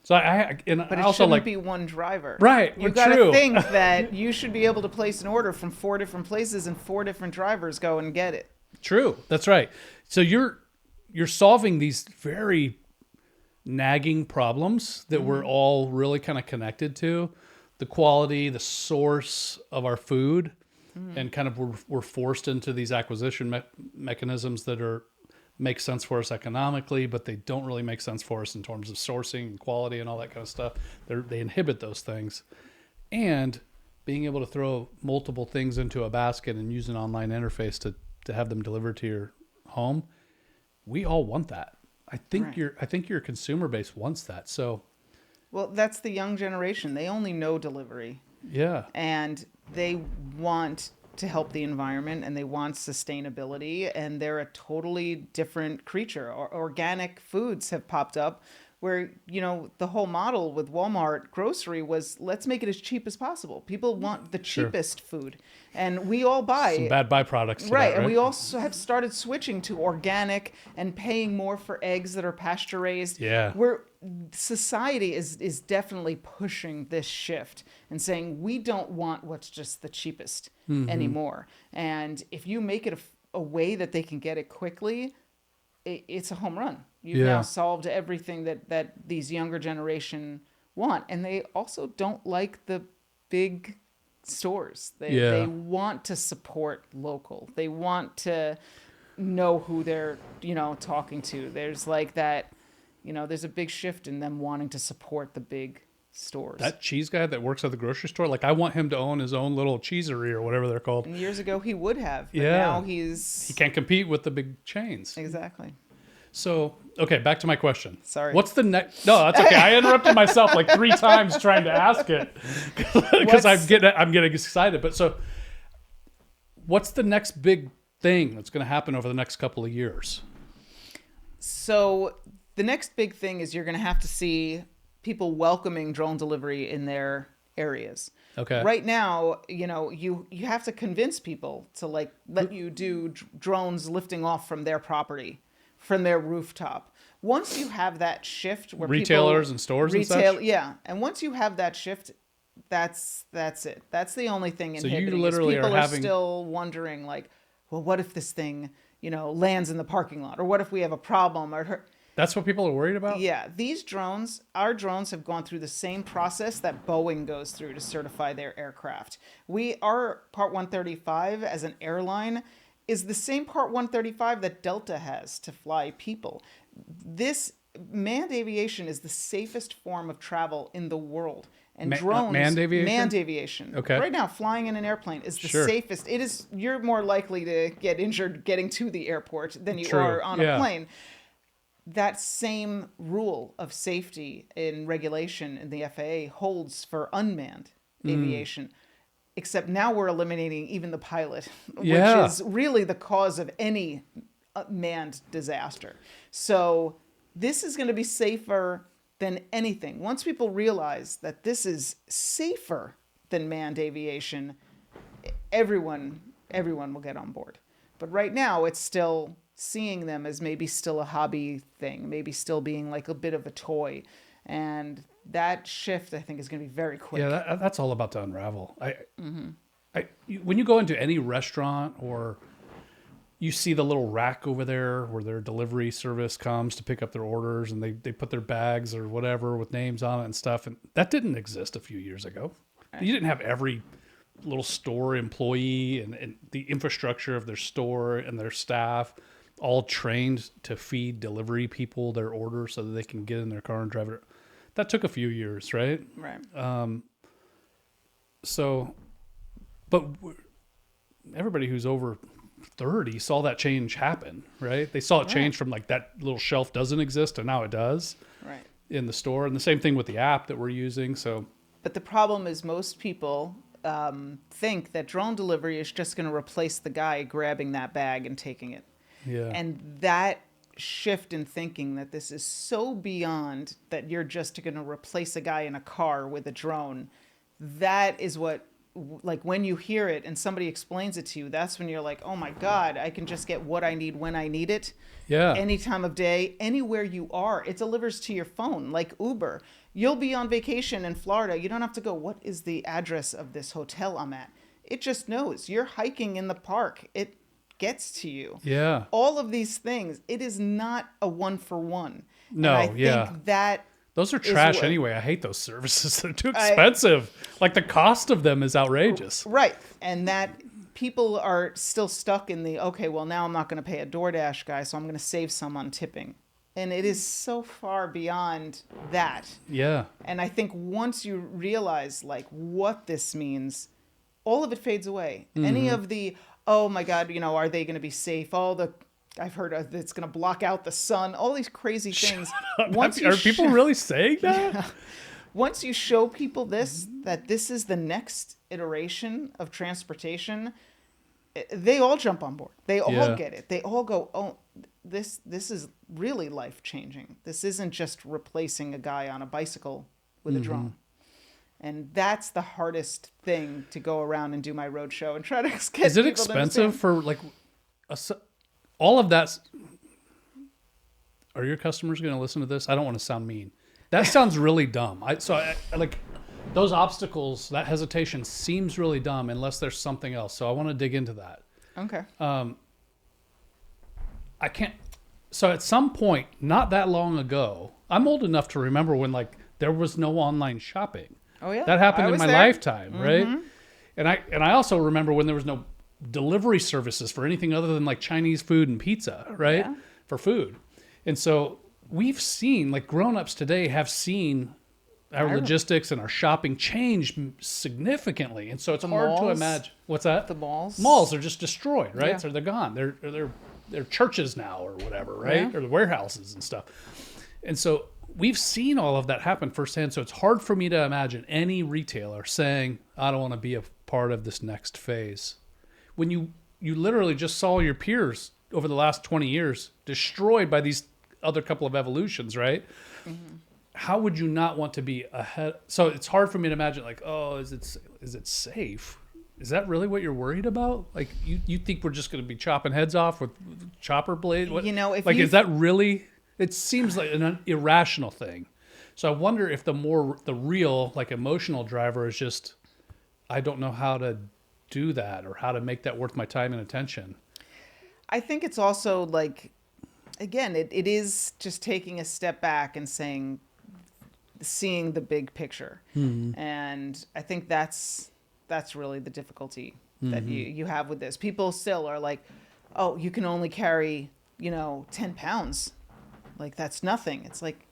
So but it also shouldn't be one driver, right? You got to think that you should be able to place an order from 4 different places, and 4 different drivers go and get it. True, that's right. So you're solving these very nagging problems that we're all really kind of connected to. The quality, the source of our food, and kind of we're forced into these acquisition mechanisms that make sense for us economically, but they don't really make sense for us in terms of sourcing and quality and all that kind of stuff. They inhibit those things. And being able to throw multiple things into a basket and use an online interface to have them delivered to your home, we all want that. I think your consumer base wants that. So, well, that's the young generation. They only know delivery. Yeah. And they want to help the environment, and they want sustainability, and they're a totally different creature. Organic foods have popped up where, the whole model with Walmart grocery was, let's make it as cheap as possible. People want the cheapest food, and we all buy some bad byproducts. Right. And we also have started switching to organic and paying more for eggs that are pasture raised. Yeah. Society is definitely pushing this shift and saying we don't want what's just the cheapest anymore. And if you make it a way that they can get it quickly, it's a home run. You've now solved everything that these younger generation want. And they also don't like the big stores. They want to support local. They want to know who they're, talking to. There's like that, there's a big shift in them wanting to support the big stores. That cheese guy that works at the grocery store, like I want him to own his own little cheesery or whatever they're called. And years ago he would have, but now he can't compete with the big chains. Exactly. So, okay, back to my question. Sorry. What's the next? No, that's okay. I interrupted myself like 3 times trying to ask it because I'm getting excited. But so, what's the next big thing that's going to happen over the next couple of years? So, the next big thing is you're going to have to see people welcoming drone delivery in their areas. Okay. Right now, you have to convince people to like let you do drones lifting off from their property, from their rooftop. Once you have that shift where retailers and stores and such? Yeah. And once you have that shift, that's it. That's the only thing inhibiting. So you literally people are having... still wondering like, well, what if this thing, lands in the parking lot? Or what if we have a problem? That's what people are worried about? Yeah. Our drones have gone through the same process that Boeing goes through to certify their aircraft. Our Part 135 as an airline is the same Part 135 that Delta has to fly people. This manned aviation is the safest form of travel in the world. And drones... Manned aviation? Manned aviation. Okay. Right now, flying in an airplane is the safest. You're more likely to get injured getting to the airport than you are on a plane. That same rule of safety and regulation in the FAA holds for unmanned aviation. Except now we're eliminating even the pilot, which is really the cause of any manned disaster. So this is going to be safer than anything. Once people realize that this is safer than manned aviation, everyone will get on board. But right now, it's still seeing them as maybe still a hobby thing, maybe still being like a bit of a toy. And that shift, I think, is going to be very quick. Yeah, that's all about to unravel. When you go into any restaurant or you see the little rack over there where their delivery service comes to pick up their orders and they put their bags or whatever with names on it and stuff. And that didn't exist a few years ago. You didn't have every little store employee and the infrastructure of their store and their staff all trained to feed delivery people their order so that they can get in their car and drive it. That took a few years, right? Right. But everybody who's over 30 saw that change happen, right? They saw it change from like that little shelf doesn't exist and now it does in the store. And the same thing with the app that we're using. But the problem is most people think that drone delivery is just going to replace the guy grabbing that bag and taking it. Yeah. And that shift in thinking that this is so beyond that you're just going to replace a guy in a car with a drone, that is what, like when you hear it and somebody explains it to you, that's when you're like, oh my God, I can just get what I need when I need it. Yeah. Any time of day, anywhere you are. It delivers to your phone like Uber. You'll be on vacation in Florida. You don't have to go, what is the address of this hotel I'm at? It just knows. You're hiking in the park. It gets to you. Yeah. All of these things, it is not a one for one. No, and I think that those are trash anyway. I hate those services. They're too expensive. Like the cost of them is outrageous. Right. And that people are still stuck in the, okay, well, now I'm not going to pay a DoorDash guy, so I'm going to save some on tipping. And it is so far beyond that. Yeah. And I think once you realize like what this means, all of it fades away. Mm-hmm. Any of the, oh my God, are they going to be safe? I've heard it's going to block out the sun. All these crazy things. Are people really saying that? Yeah. Once you show people that this is the next iteration of transportation, they all jump on board. They all get it. They all go, oh, this is really life-changing. This isn't just replacing a guy on a bicycle with a drone. And that's the hardest thing to go around and do my road show and try to get Is it expensive for like all of that? Are your customers going to listen to this? I don't want to sound mean. That sounds really dumb. I like those obstacles, that hesitation seems really dumb unless there's something else. So I want to dig into that. Okay. I can't. So at some point, not that long ago, I'm old enough to remember when like there was no online shopping. Oh yeah, that happened in my lifetime, right? And I also remember when there was no delivery services for anything other than like Chinese food and pizza, right? Yeah. For food. And so we've seen, like grown-ups today have seen our logistics and our shopping change significantly. And so it's hard to imagine. What's that? The malls? Malls are just destroyed, right? Yeah. So they're gone. They're churches now or whatever, right? Yeah. Or the warehouses and stuff. And so we've seen all of that happen firsthand. So it's hard for me to imagine any retailer saying, I don't want to be a part of this next phase. When you literally just saw your peers over the last 20 years destroyed by these other couple of evolutions, right? Mm-hmm. how would you not want to be ahead? So it's hard for me to imagine like, oh, is it safe? Is that really what you're worried about? Like you think we're just going to be chopping heads off with chopper blade? What, is that really? It seems like an irrational thing. So I wonder if the real like emotional driver is just, I don't know how to do that or how to make that worth my time and attention. I think it's also like, again, it is just taking a step back and seeing the big picture. Mm-hmm. And I think that's really the difficulty that you have with this. People still are like, oh, you can only carry, 10 pounds. Like, that's nothing. It's like,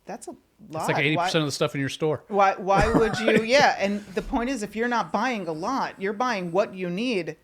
that's a lot. It's like 80% of the stuff in your store. Why would you? Yeah. And the point is, if you're not buying a lot, you're buying what you need.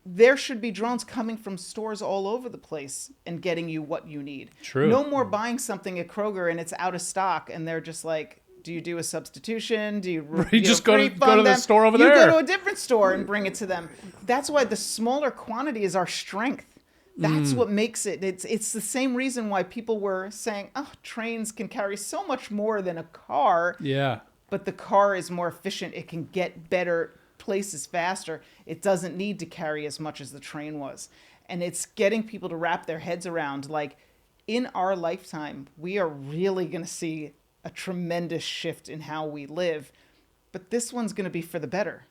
There should be drones coming from stores all over the place and getting you what you need. True. No more buying something at Kroger and it's out of stock and they're just like, do you do a substitution? Do you just go to the store over there? You go to a different store and bring it to them. That's why the smaller quantity is our strength. That's what makes it. It's the same reason why people were saying, oh, trains can carry so much more than a car. Yeah. But the car is more efficient. It can get better places faster. It doesn't need to carry as much as the train was. And it's getting people to wrap their heads around, like, in our lifetime, we are really going to see a tremendous shift in how we live. But this one's going to be for the better.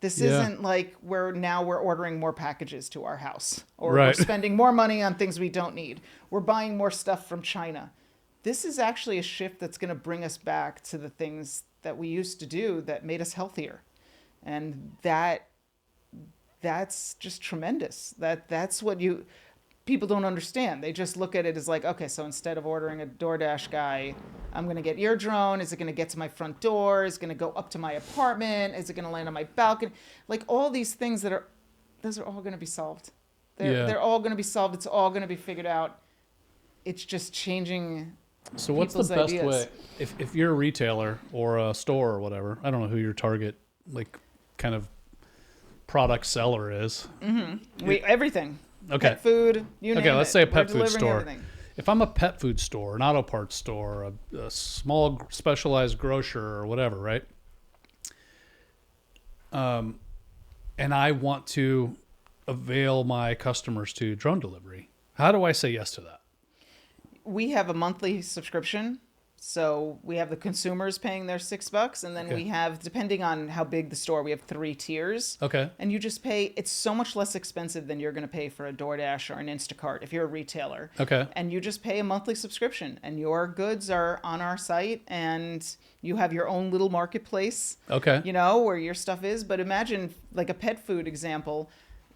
This isn't like we're ordering more packages to our house, or we're spending more money on things we don't need. We're buying more stuff from China. This is actually a shift that's going to bring us back to the things that we used to do that made us healthier. And that's just tremendous. That's what people don't understand. They just look at it as like, okay, so instead of ordering a DoorDash guy, I'm going to get your drone. Is it going to get to my front door? Is it going to go up to my apartment? Is it going to land on my balcony? Like, all these things those are all going to be solved. They're all going to be solved. It's all going to be figured out. It's just changing. So what's the best ideas. Way, if you're a retailer or a store or whatever, I don't know who your target, like, kind of product seller is. Mm-hmm. Everything. Okay. Pet food, you name it. Okay, let's say a pet food store. Everything. If I'm a pet food store, an auto parts store, a small specialized grocer or whatever, right? And I want to avail my customers to drone delivery, how do I say yes to that? We have a monthly subscription. So we have the consumers paying their $6, and then we have, depending on how big the store, we have 3 tiers. Okay. And you just pay, it's so much less expensive than you're going to pay for a DoorDash or an Instacart if you're a retailer. Okay. And you just pay a monthly subscription, and your goods are on our site, and you have your own little marketplace. Okay. Where your stuff is. But imagine, like a pet food example.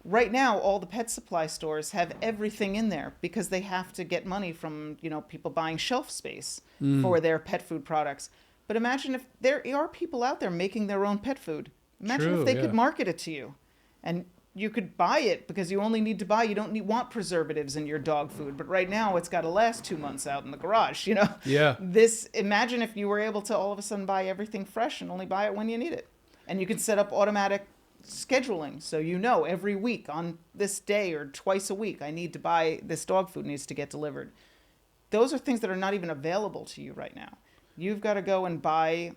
Right now, all the pet supply stores have everything in there because they have to get money from, people buying shelf space for their pet food products. But imagine if there are people out there making their own pet food. Imagine if they could market it to you, and you could buy it because you only need to buy. You don't want preservatives in your dog food. But right now, it's got to last 2 months out in the garage. Yeah. Imagine if you were able to all of a sudden buy everything fresh and only buy it when you need it, and you can set up automatic scheduling, so every week on this day or twice a week I need to buy this dog food, needs to get delivered. Those are things that are not even available to you right now. You've got to go and buy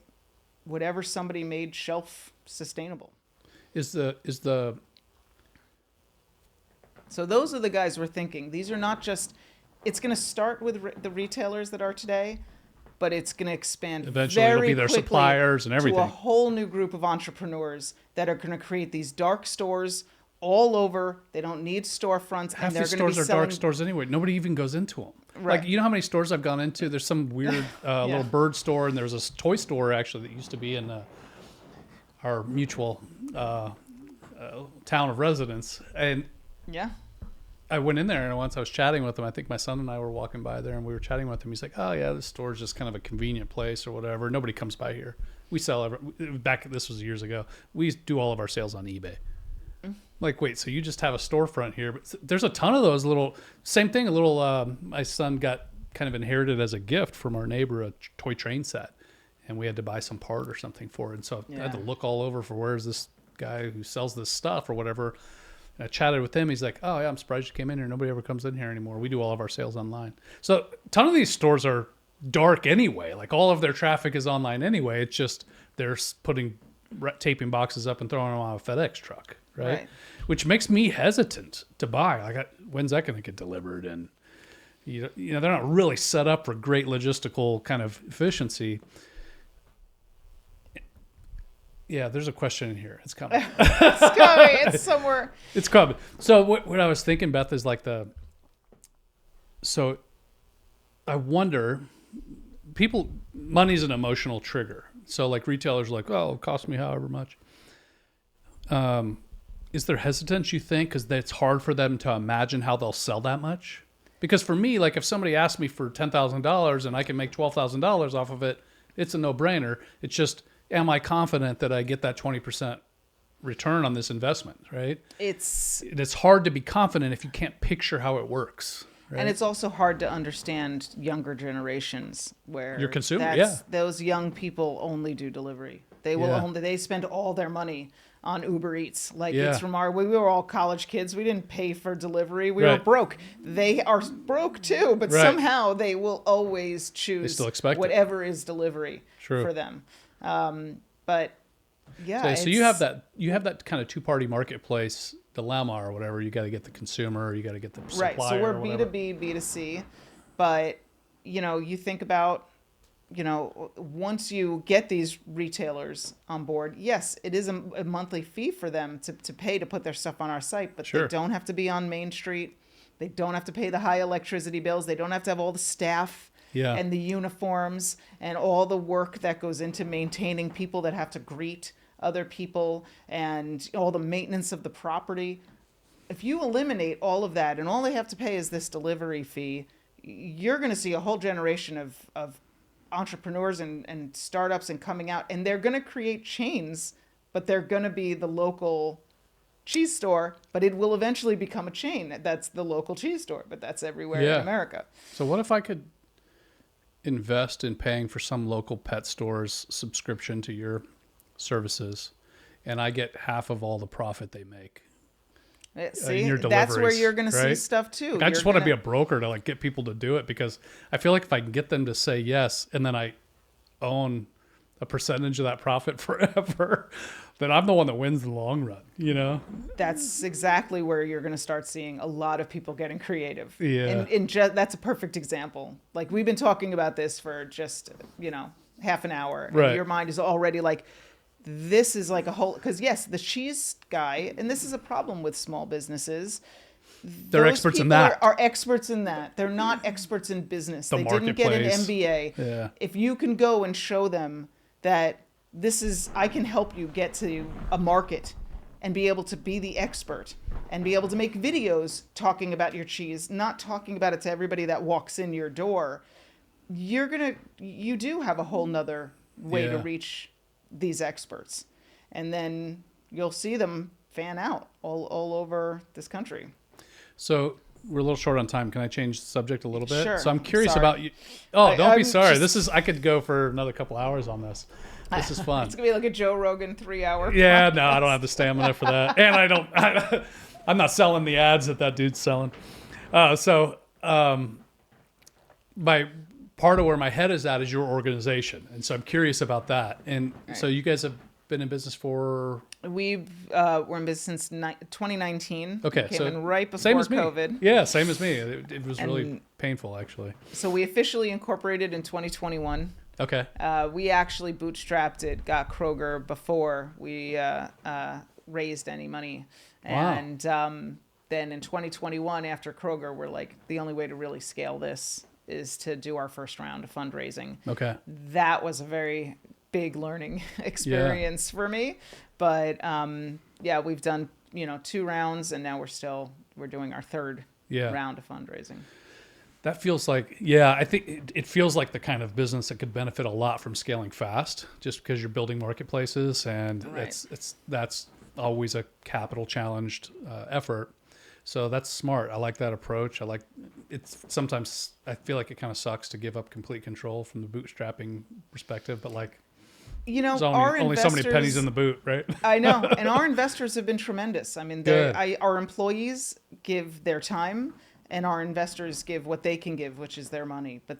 whatever somebody made shelf sustainable. So those are the guys we're thinking. These are not just, it's going to start with the retailers that are today, but it's going to expand eventually. Very it'll be their quickly suppliers and everything. To a whole new group of entrepreneurs that are going to create these dark stores all over. They don't need storefronts. Half these stores are dark stores anyway. Nobody even goes into them. Right. Like, how many stores I've gone into? There's some weird little bird store, and there's a toy store actually that used to be in our mutual town of residence. And I went in there, and once I was chatting with him, I think my son and I were walking by there, and we were chatting with him. He's like, oh, yeah, this store is just kind of a convenient place or whatever. Nobody comes by here. We sell this was years ago. We do all of our sales on eBay. Like, wait, so you just have a storefront here? But there's a ton of those same thing, my son got kind of inherited as a gift from our neighbor, a toy train set. And we had to buy some part or something for it. And so I had to look all over for where's this guy who sells this stuff or whatever. And I chatted with him. He's like, oh, yeah, I'm surprised you came in here. Nobody ever comes in here anymore. We do all of our sales online. So a ton of these stores are dark anyway. Like all of their traffic is online anyway. It's just they're taping boxes up and throwing them on a FedEx truck, right? Which makes me hesitant to buy. Like, when's that going to get delivered? And you know, they're not really set up for great logistical kind of efficiency. Yeah, there's a question in here. It's coming. It's coming. It's somewhere. It's coming. So what I was thinking, Beth, is like so I wonder, money's an emotional trigger. So like retailers are like, oh, it cost me however much. Is there hesitance, you think, because it's hard for them to imagine how they'll sell that much? Because for me, like if somebody asked me for $10,000 and I can make $12,000 off of it, it's a no-brainer. It's just, am I confident that I get that 20% return on this investment, right? It's hard to be confident if you can't picture how it works. Right? And it's also hard to understand younger generations where your consumer, those young people only do delivery. They spend all their money on Uber Eats. Like it's from we were all college kids. We didn't pay for delivery. We were broke. They are broke too, but somehow they will always choose whatever is delivery for them. But yeah, so you have that kind of two-party marketplace dilemma or whatever. You got to get the consumer, or you got to get the supplier. Right. So we're B2B, B2C, but you think about, once you get these retailers on board, yes, it is a monthly fee for them to pay to put their stuff on our site, but they don't have to be on Main Street. They don't have to pay the high electricity bills. They don't have to have all the staff and the uniforms and all the work that goes into maintaining people that have to greet other people and all the maintenance of the property. If you eliminate all of that and all they have to pay is this delivery fee, you're going to see a whole generation of entrepreneurs and startups and coming out, and they're going to create chains, but they're going to be the local cheese store, but it will eventually become a chain. That's the local cheese store, but that's everywhere in America. So what if I could invest in paying for some local pet store's subscription to your services, and I get half of all the profit they make? See, that's where you're going to see stuff too. Like, I just want to be a broker to like get people to do it, because I feel like if I can get them to say yes, and then I own a percentage of that profit forever, then I'm the one that wins in the long run, That's exactly where you're going to start seeing a lot of people getting creative. Yeah. That's a perfect example. Like, we've been talking about this for just, half an hour. Right. And your mind is already like, this is like a whole, because yes, the cheese guy, and this is a problem with small businesses. They're experts in that. Are experts in that. They're not experts in business. They didn't get an MBA. Yeah. If you can go and show them that I can help you get to a market and be able to be the expert and be able to make videos talking about your cheese, not talking about it to everybody that walks in your door, you do have a whole nother way to reach these experts, and then you'll see them fan out all over this country. So we're a little short on time. Can I change the subject a little bit? Sure. So I'm curious about you. Oh, don't be sorry. I could go for another couple hours on this. This is fun. It's gonna be like a Joe Rogan 3-hour. Yeah, no, I don't have the stamina for that, and I'm not selling the ads that dude's selling. My part of where my head is at is your organization, and so I'm curious about that. And so you guys have been in business for? We're in business since 2019. Okay, came in right before same as me. COVID. Yeah, same as me. It was really painful, actually. So we officially incorporated in 2021. Okay. We actually bootstrapped it, got Kroger before we raised any money, and then in 2021, after Kroger, we're like, the only way to really scale this is to do our first round of fundraising. Okay. That was a very big learning experience for me. But we've done, 2 rounds, and now we're doing our third round of fundraising. That feels like, I think it feels like the kind of business that could benefit a lot from scaling fast, just because you're building marketplaces, and that's always a capital challenged effort. So that's smart. I like that approach. Sometimes I feel like it kind of sucks to give up complete control from the bootstrapping perspective, but there's only so many pennies in the boot, right? I know. And our investors have been tremendous. I mean, our employees give their time, and our investors give what they can give, which is their money. But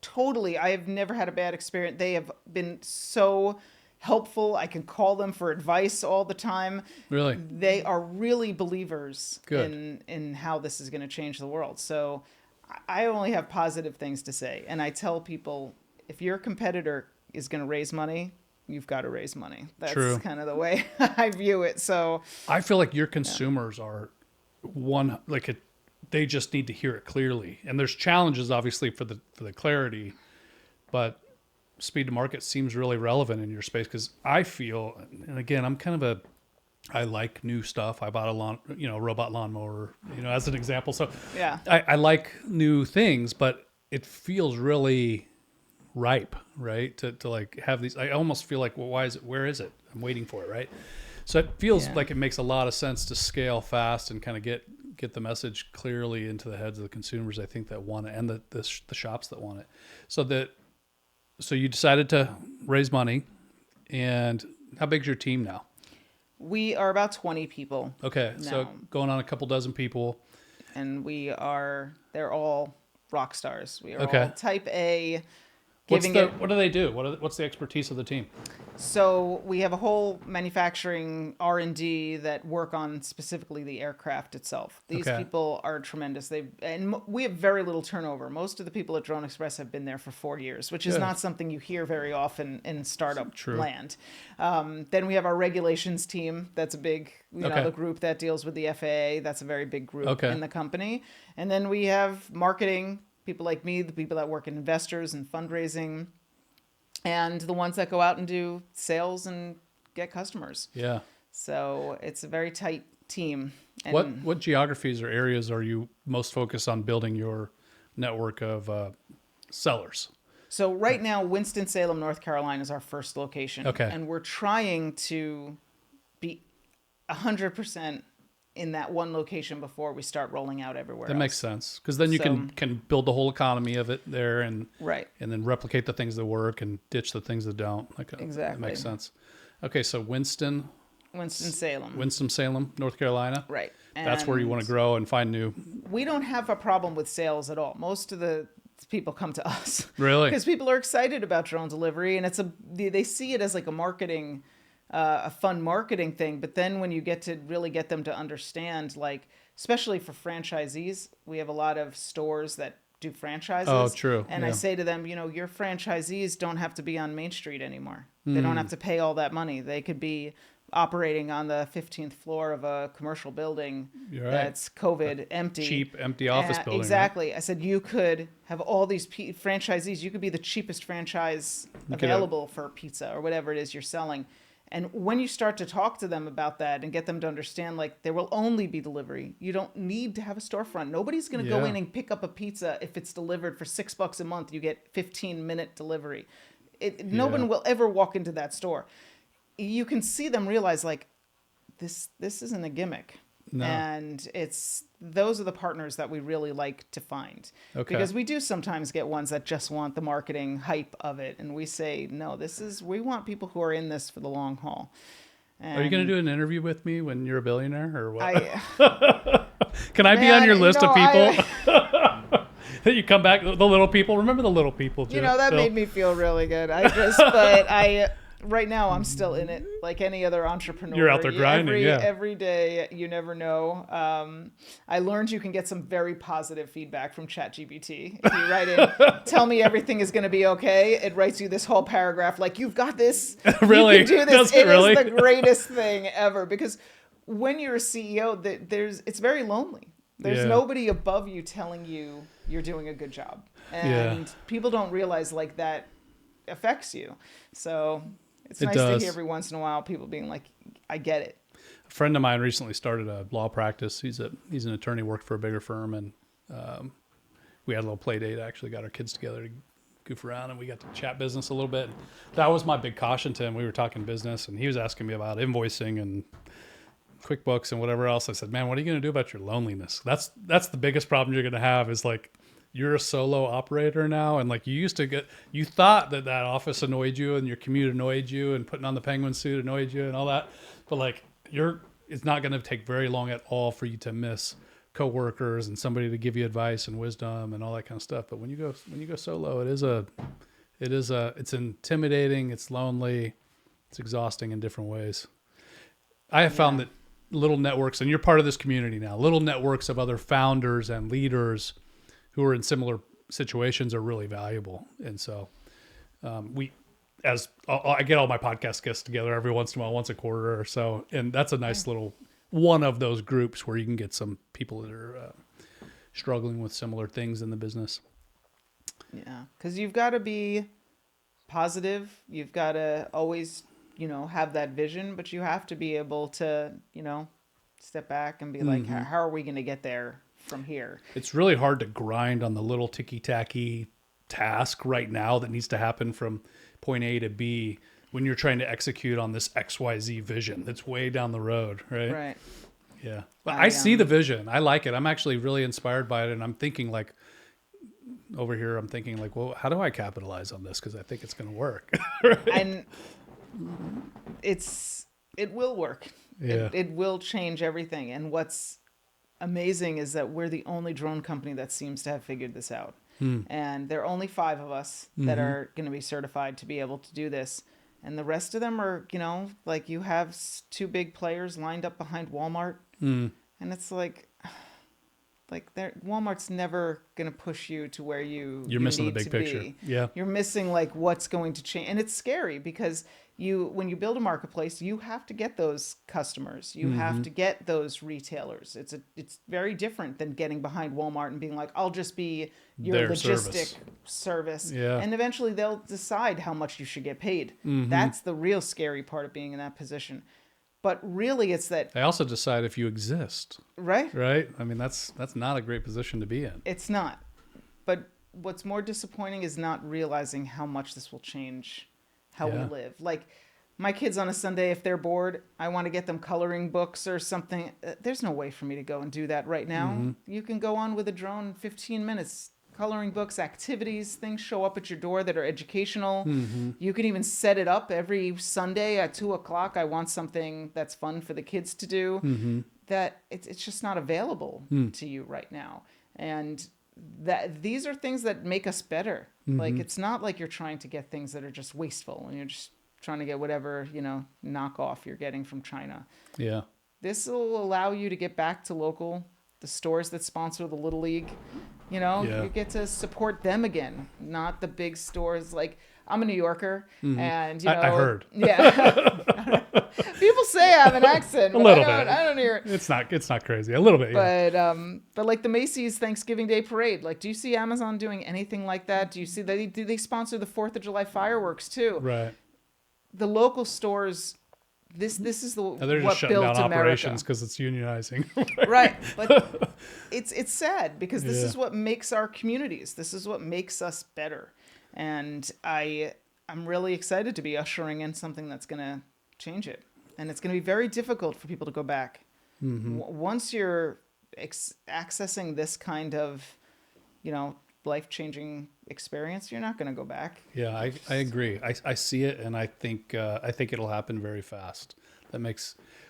totally. I have never had a bad experience. They have been so helpful. I can call them for advice all the time. Really? They are really believers Good. in how this is going to change the world. So I only have positive things to say. And I tell people, if your competitor is going to raise money, you've got to raise money. That's True. kind of the way I view it. So I feel like your consumers are they just need to hear it clearly. And there's challenges obviously for the clarity, but speed to market seems really relevant in your space, because I feel, and again, I like new stuff. I bought a robot lawnmower, as an example. So yeah, I like new things, but it feels really ripe, right? To like have these, I almost feel like, well, where is it? I'm waiting for it, right? So it feels like it makes a lot of sense to scale fast and kind of get the message clearly into the heads of the consumers, I think, that want it, and the shops that want it. So you decided to raise money, and how big's your team now? we are about 20 people. Okay, now. so going on a couple dozen people. And they're all rock stars. We are Okay. all type A. What do they do? What's the expertise of the team? So we have a whole manufacturing R&D that work on specifically the aircraft itself. These people are tremendous. We have very little turnover. Most of the people at Drone Express have been there for 4 years, which is not something you hear very often in startup land. Then we have our regulations team. That's a big, the group that deals with the FAA. That's a very big group in the company. And then we have marketing, people like me, the people that work in investors and fundraising, and the ones that go out and do sales and get customers. Yeah. So it's a very tight team. And what geographies or areas are you most focused on building your network of sellers? So right now, Winston-Salem, North Carolina is our first location. Okay. And we're trying to be 100% in that one location before we start rolling out everywhere. That makes sense, because then you can build the whole economy of it there, and and then replicate the things that work and ditch the things that don't. Exactly. That makes sense. Okay, so Winston-Salem, North Carolina. Right. That's where you want to grow and find new. We don't have a problem with sales at all. Most of the people come to us. Really? Because people are excited about drone delivery, and they see it as like a fun marketing thing. But then when you get to really get them to understand, like, especially for franchisees, we have a lot of stores that do franchises. Oh, true. And I say to them, your franchisees don't have to be on Main Street anymore. They don't have to pay all that money. They could be operating on the 15th floor of a commercial building that's COVID empty. Cheap, empty office building. Exactly. Right? I said, you could have all these franchisees. You could be the cheapest franchise available for pizza or whatever it is you're selling. And when you start to talk to them about that and get them to understand, like, there will only be delivery. You don't need to have a storefront. Nobody's going to go in and pick up a pizza if it's delivered for $6 a month. You get 15-minute delivery. No one will ever walk into that store. You can see them realize, like, this isn't a gimmick. No. And those are the partners that we really like to find. Okay. Because we do sometimes get ones that just want the marketing hype of it. And we say, no, we want people who are in this for the long haul. And are you going to do an interview with me when you're a billionaire, or what? Can I be on your list of people? That you come back, the little people. Remember the little people, Jill? That made me feel really good. Right now, I'm still in it like any other entrepreneur. You're out there grinding, every day, you never know. I learned you can get some very positive feedback from ChatGPT. If you write in, tell me everything is going to be okay, it writes you this whole paragraph like, you've got this. Really? You can do this. It is the greatest thing ever. Because when you're a CEO, it's very lonely. There's nobody above you telling you you're doing a good job. And people don't realize, like, that affects you. So it's nice to hear every once in a while people being like, I get it. A friend of mine recently started a law practice. He's an attorney, worked for a bigger firm, and we had a little play date. I actually got our kids together to goof around, and we got to chat business a little bit. That was my big caution to him. We were talking business, and he was asking me about invoicing and QuickBooks and whatever else. I said, man, what are you going to do about your loneliness? That's the biggest problem you're going to have, is like, you're a solo operator now, and like, you thought that office annoyed you and your commute annoyed you and putting on the penguin suit annoyed you and all that, but like, it's not going to take very long at all for you to miss coworkers and somebody to give you advice and wisdom and all that kind of stuff. But when you go solo, it's intimidating, it's lonely, it's exhausting in different ways. I have found that little networks, and you're part of this community now, little networks of other founders and leaders who are in similar situations are really valuable. And so I get all my podcast guests together every once in a while, once a quarter or so. And that's a nice little one of those groups where you can get some people that are struggling with similar things in the business. Yeah. Because you've got to be positive. You've got to always, have that vision, but you have to be able to, step back and be like, how are we going to get there from here? It's really hard to grind on the little ticky-tacky task right now that needs to happen from point A to B when you're trying to execute on this XYZ vision that's way down the road, right? Right. Yeah. But I see the vision. I like it. I'm actually really inspired by it. And I'm thinking like, well, how do I capitalize on this? Because I think it's going to work. Right? And it will work. Yeah. It will change everything. And what's amazing is that we're the only drone company that seems to have figured this out. And there are only 5 of us that are going to be certified to be able to do this. And the rest of them are, like you have 2 big players lined up behind Walmart. And it's like Walmart's never going to push you to where you're missing the need big to picture. be. Yeah. You're missing like what's going to change. And it's scary because when you build a marketplace, you have to get those customers. You have to get those retailers. It's very different than getting behind Walmart and being like, I'll just be your Their logistic service. Yeah. And eventually they'll decide how much you should get paid. That's the real scary part of being in that position. But really it's that they also decide if you exist. Right? Right? I mean, that's not a great position to be in. It's not. But what's more disappointing is not realizing how much this will change how we live. Like my kids on a Sunday, if they're bored, I want to get them coloring books or something. There's no way for me to go and do that right now. You can go on with a drone 15 minutes, coloring books, activities, things show up at your door that are educational. You can even set it up every Sunday at 2:00. I want something that's fun for the kids to do. That it's just not available to you right now. And that these are things that make us better. Like it's not like you're trying to get things that are just wasteful and you're just trying to get whatever, knockoff you're getting from China. Yeah. This will allow you to get back to the stores that sponsor the Little League. You get to support them again, not the big stores. Like I'm a New Yorker and, I heard. Yeah. People say I have an accent. A little bit. I don't hear it. It's not crazy. A little bit. Yeah. But like the Macy's Thanksgiving Day Parade, like, do you see Amazon doing anything like that? Do you see do they sponsor the 4th of July fireworks too? Right. The local stores, this is They're just shutting down operations because it's unionizing. Right. But it's sad because this is what makes our communities. This is what makes us better. And I'm really excited to be ushering in something that's going to change it. And it's going to be very difficult for people to go back. Once you're accessing this kind of, life-changing experience, you're not going to go back. Yeah, I agree. I see it, and I think it'll happen very fast.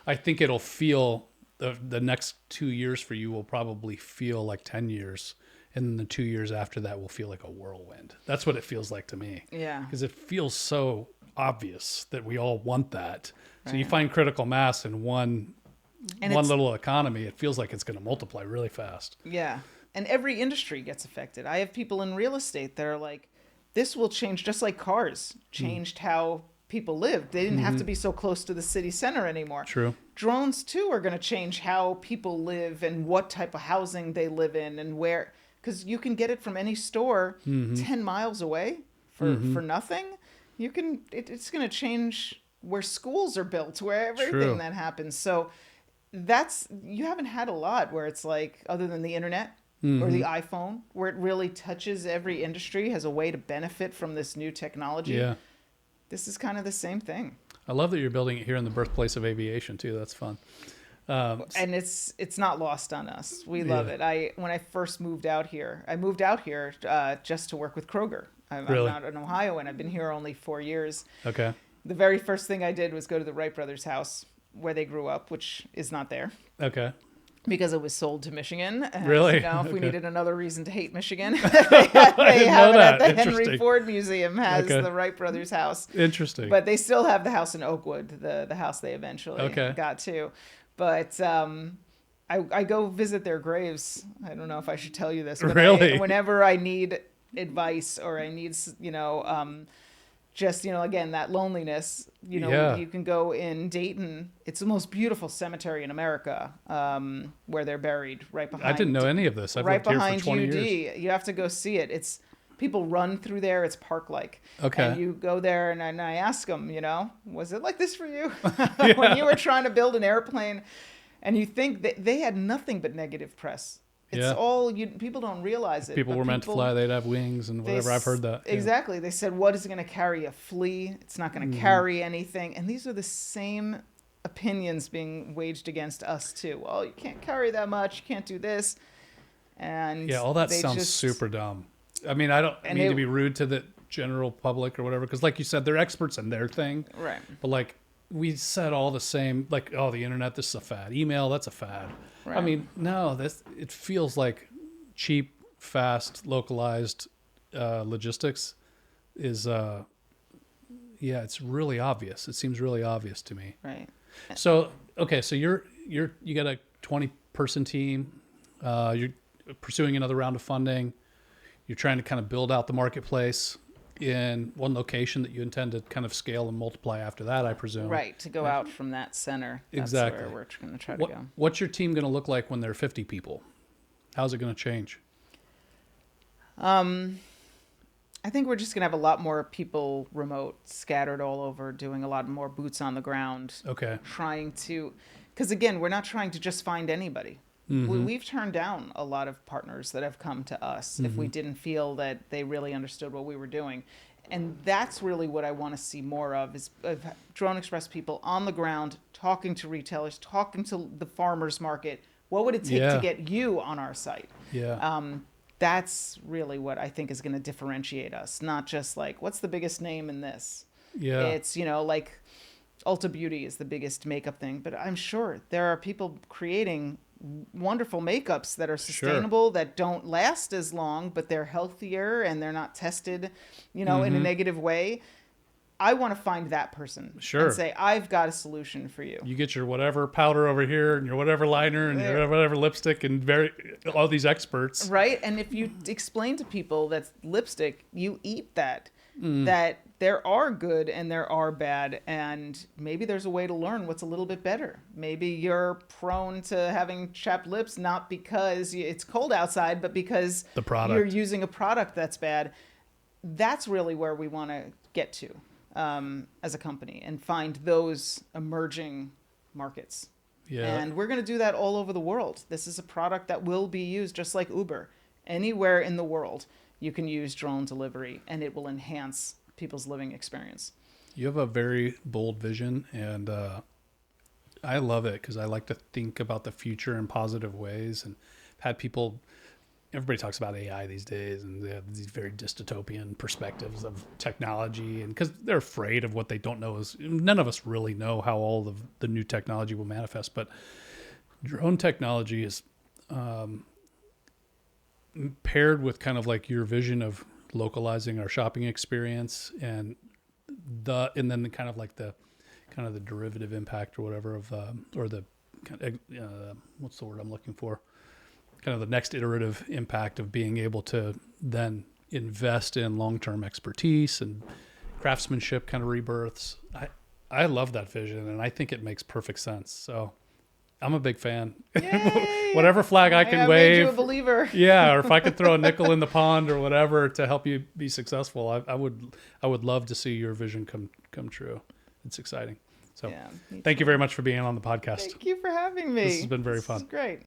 I think it'll feel the next 2 years for you will probably feel like 10 years, and then the 2 years after that will feel like a whirlwind. That's what it feels like to me. Yeah, because it feels so obvious that we all want that. So right. you find critical mass in one little economy, it feels like it's going to multiply really fast. Yeah. And every industry gets affected. I have people in real estate that are like, this will change, just like cars changed how people lived. They didn't have to be so close to the city center anymore. True. Drones, too, are going to change how people live and what type of housing they live in and where. Because you can get it from any store 10 miles away for nothing. It's going to change where schools are built, where everything that happens. So you haven't had a lot where it's like, other than the internet, or the iPhone, where it really touches every industry, has a way to benefit from this new technology. Yeah. This is kind of the same thing. I love that you're building it here in the birthplace of aviation too. That's fun. And it's not lost on us. We love it. When I first moved out here, just to work with Kroger. I'm not an Ohioan. I've been here only 4 years. Okay. The very first thing I did was go to the Wright brothers' house where they grew up, which is not there. Okay. because it was sold to Michigan. And, Really? If we Okay. needed another reason to hate Michigan, they have it at the Henry Interesting. Ford Museum, has Okay. the Wright brothers house. Interesting. But they still have the house in Oakwood, the house they eventually Okay. got to. But I go visit their graves. I don't know if I should tell you this, but Really? whenever I need advice or I need, just, again, that loneliness, Yeah. you can go in Dayton. It's the most beautiful cemetery in America, where they're buried right behind. I didn't know any of this. I've right lived here for behind 20 UD. years. You have to go see it. It's people run through there. It's park-like. Okay. And you go there, and I ask them, was it like this for you when you were trying to build an airplane? And you think that they had nothing but negative press. It's Yeah. all people don't realize it. People but were meant to fly. They'd have wings and whatever. I've heard that. Yeah. Exactly. They said, what is it going to carry? A flea? It's not going to carry anything. And these are the same opinions being waged against us too. Well, you can't carry that much. You can't do this. And Yeah, all that they sounds just- super dumb. I mean, I don't And mean they- to be rude to the general public or whatever, because like you said, they're experts in their thing. Right. But like we said all the same, like, oh, the internet, this is a fad. Email, that's a fad. Right. I mean, no, it feels like cheap, fast, localized logistics is, it's really obvious. It seems really obvious to me. Right. So, okay, so you got a 20-person team. You're pursuing another round of funding. You're trying to kind of build out the marketplace in one location that you intend to kind of scale and multiply after that, I presume. Right. To go out from that center. That's Exactly. where we're going to try to go. What's your team going to look like when there are 50 people? How's it going to change? I think we're just going to have a lot more people remote, scattered all over, doing a lot more boots on the ground. Okay. Trying to, because again, we're not trying to just find anybody. We've turned down a lot of partners that have come to us if we didn't feel that they really understood what we were doing. And that's really what I want to see more of, is of Drone Express people on the ground, talking to retailers, talking to the farmers market. What would it take to get you on our site? Yeah. That's really what I think is going to differentiate us. Not just like, what's the biggest name in this? Yeah. It's, like Ulta Beauty is the biggest makeup thing, but I'm sure there are people creating wonderful makeups that are sustainable, that don't last as long, but they're healthier and they're not tested, in a negative way. I want to find that person and say, I've got a solution for you. You get your whatever powder over here and your whatever liner and your whatever lipstick and all these experts. Right. And if you explain to people that lipstick, you eat that, that there are good and there are bad. And maybe there's a way to learn what's a little bit better. Maybe you're prone to having chapped lips, not because it's cold outside, but because The product. you're using a product that's bad. That's really where we want to get to as a company, and find those emerging markets. Yeah. And we're going to do that all over the world. This is a product that will be used just like Uber. Anywhere in the world, you can use drone delivery, and it will enhance people's living experience. You have a very bold vision, and I love it because I like to think about the future in positive ways, and had people, everybody talks about AI these days, and they have these very dystopian perspectives of technology, and because they're afraid of what they don't know. None of us really know how all of the new technology will manifest, but drone technology is paired with kind of like your vision of localizing our shopping experience, and then the kind of like the derivative impact or whatever of or the what's the word I'm looking for, kind of the next iterative impact of being able to then invest in long-term expertise and craftsmanship kind of rebirths. I love that vision, and I think it makes perfect sense. So I'm a big fan. Yay! Whatever flag I can made wave. you a believer. Yeah, or if I could throw a nickel in the pond or whatever to help you be successful, I would love to see your vision come true. It's exciting. So Yeah, thank you very much for being on the podcast. Thank you for having me. This has been very fun. This is great.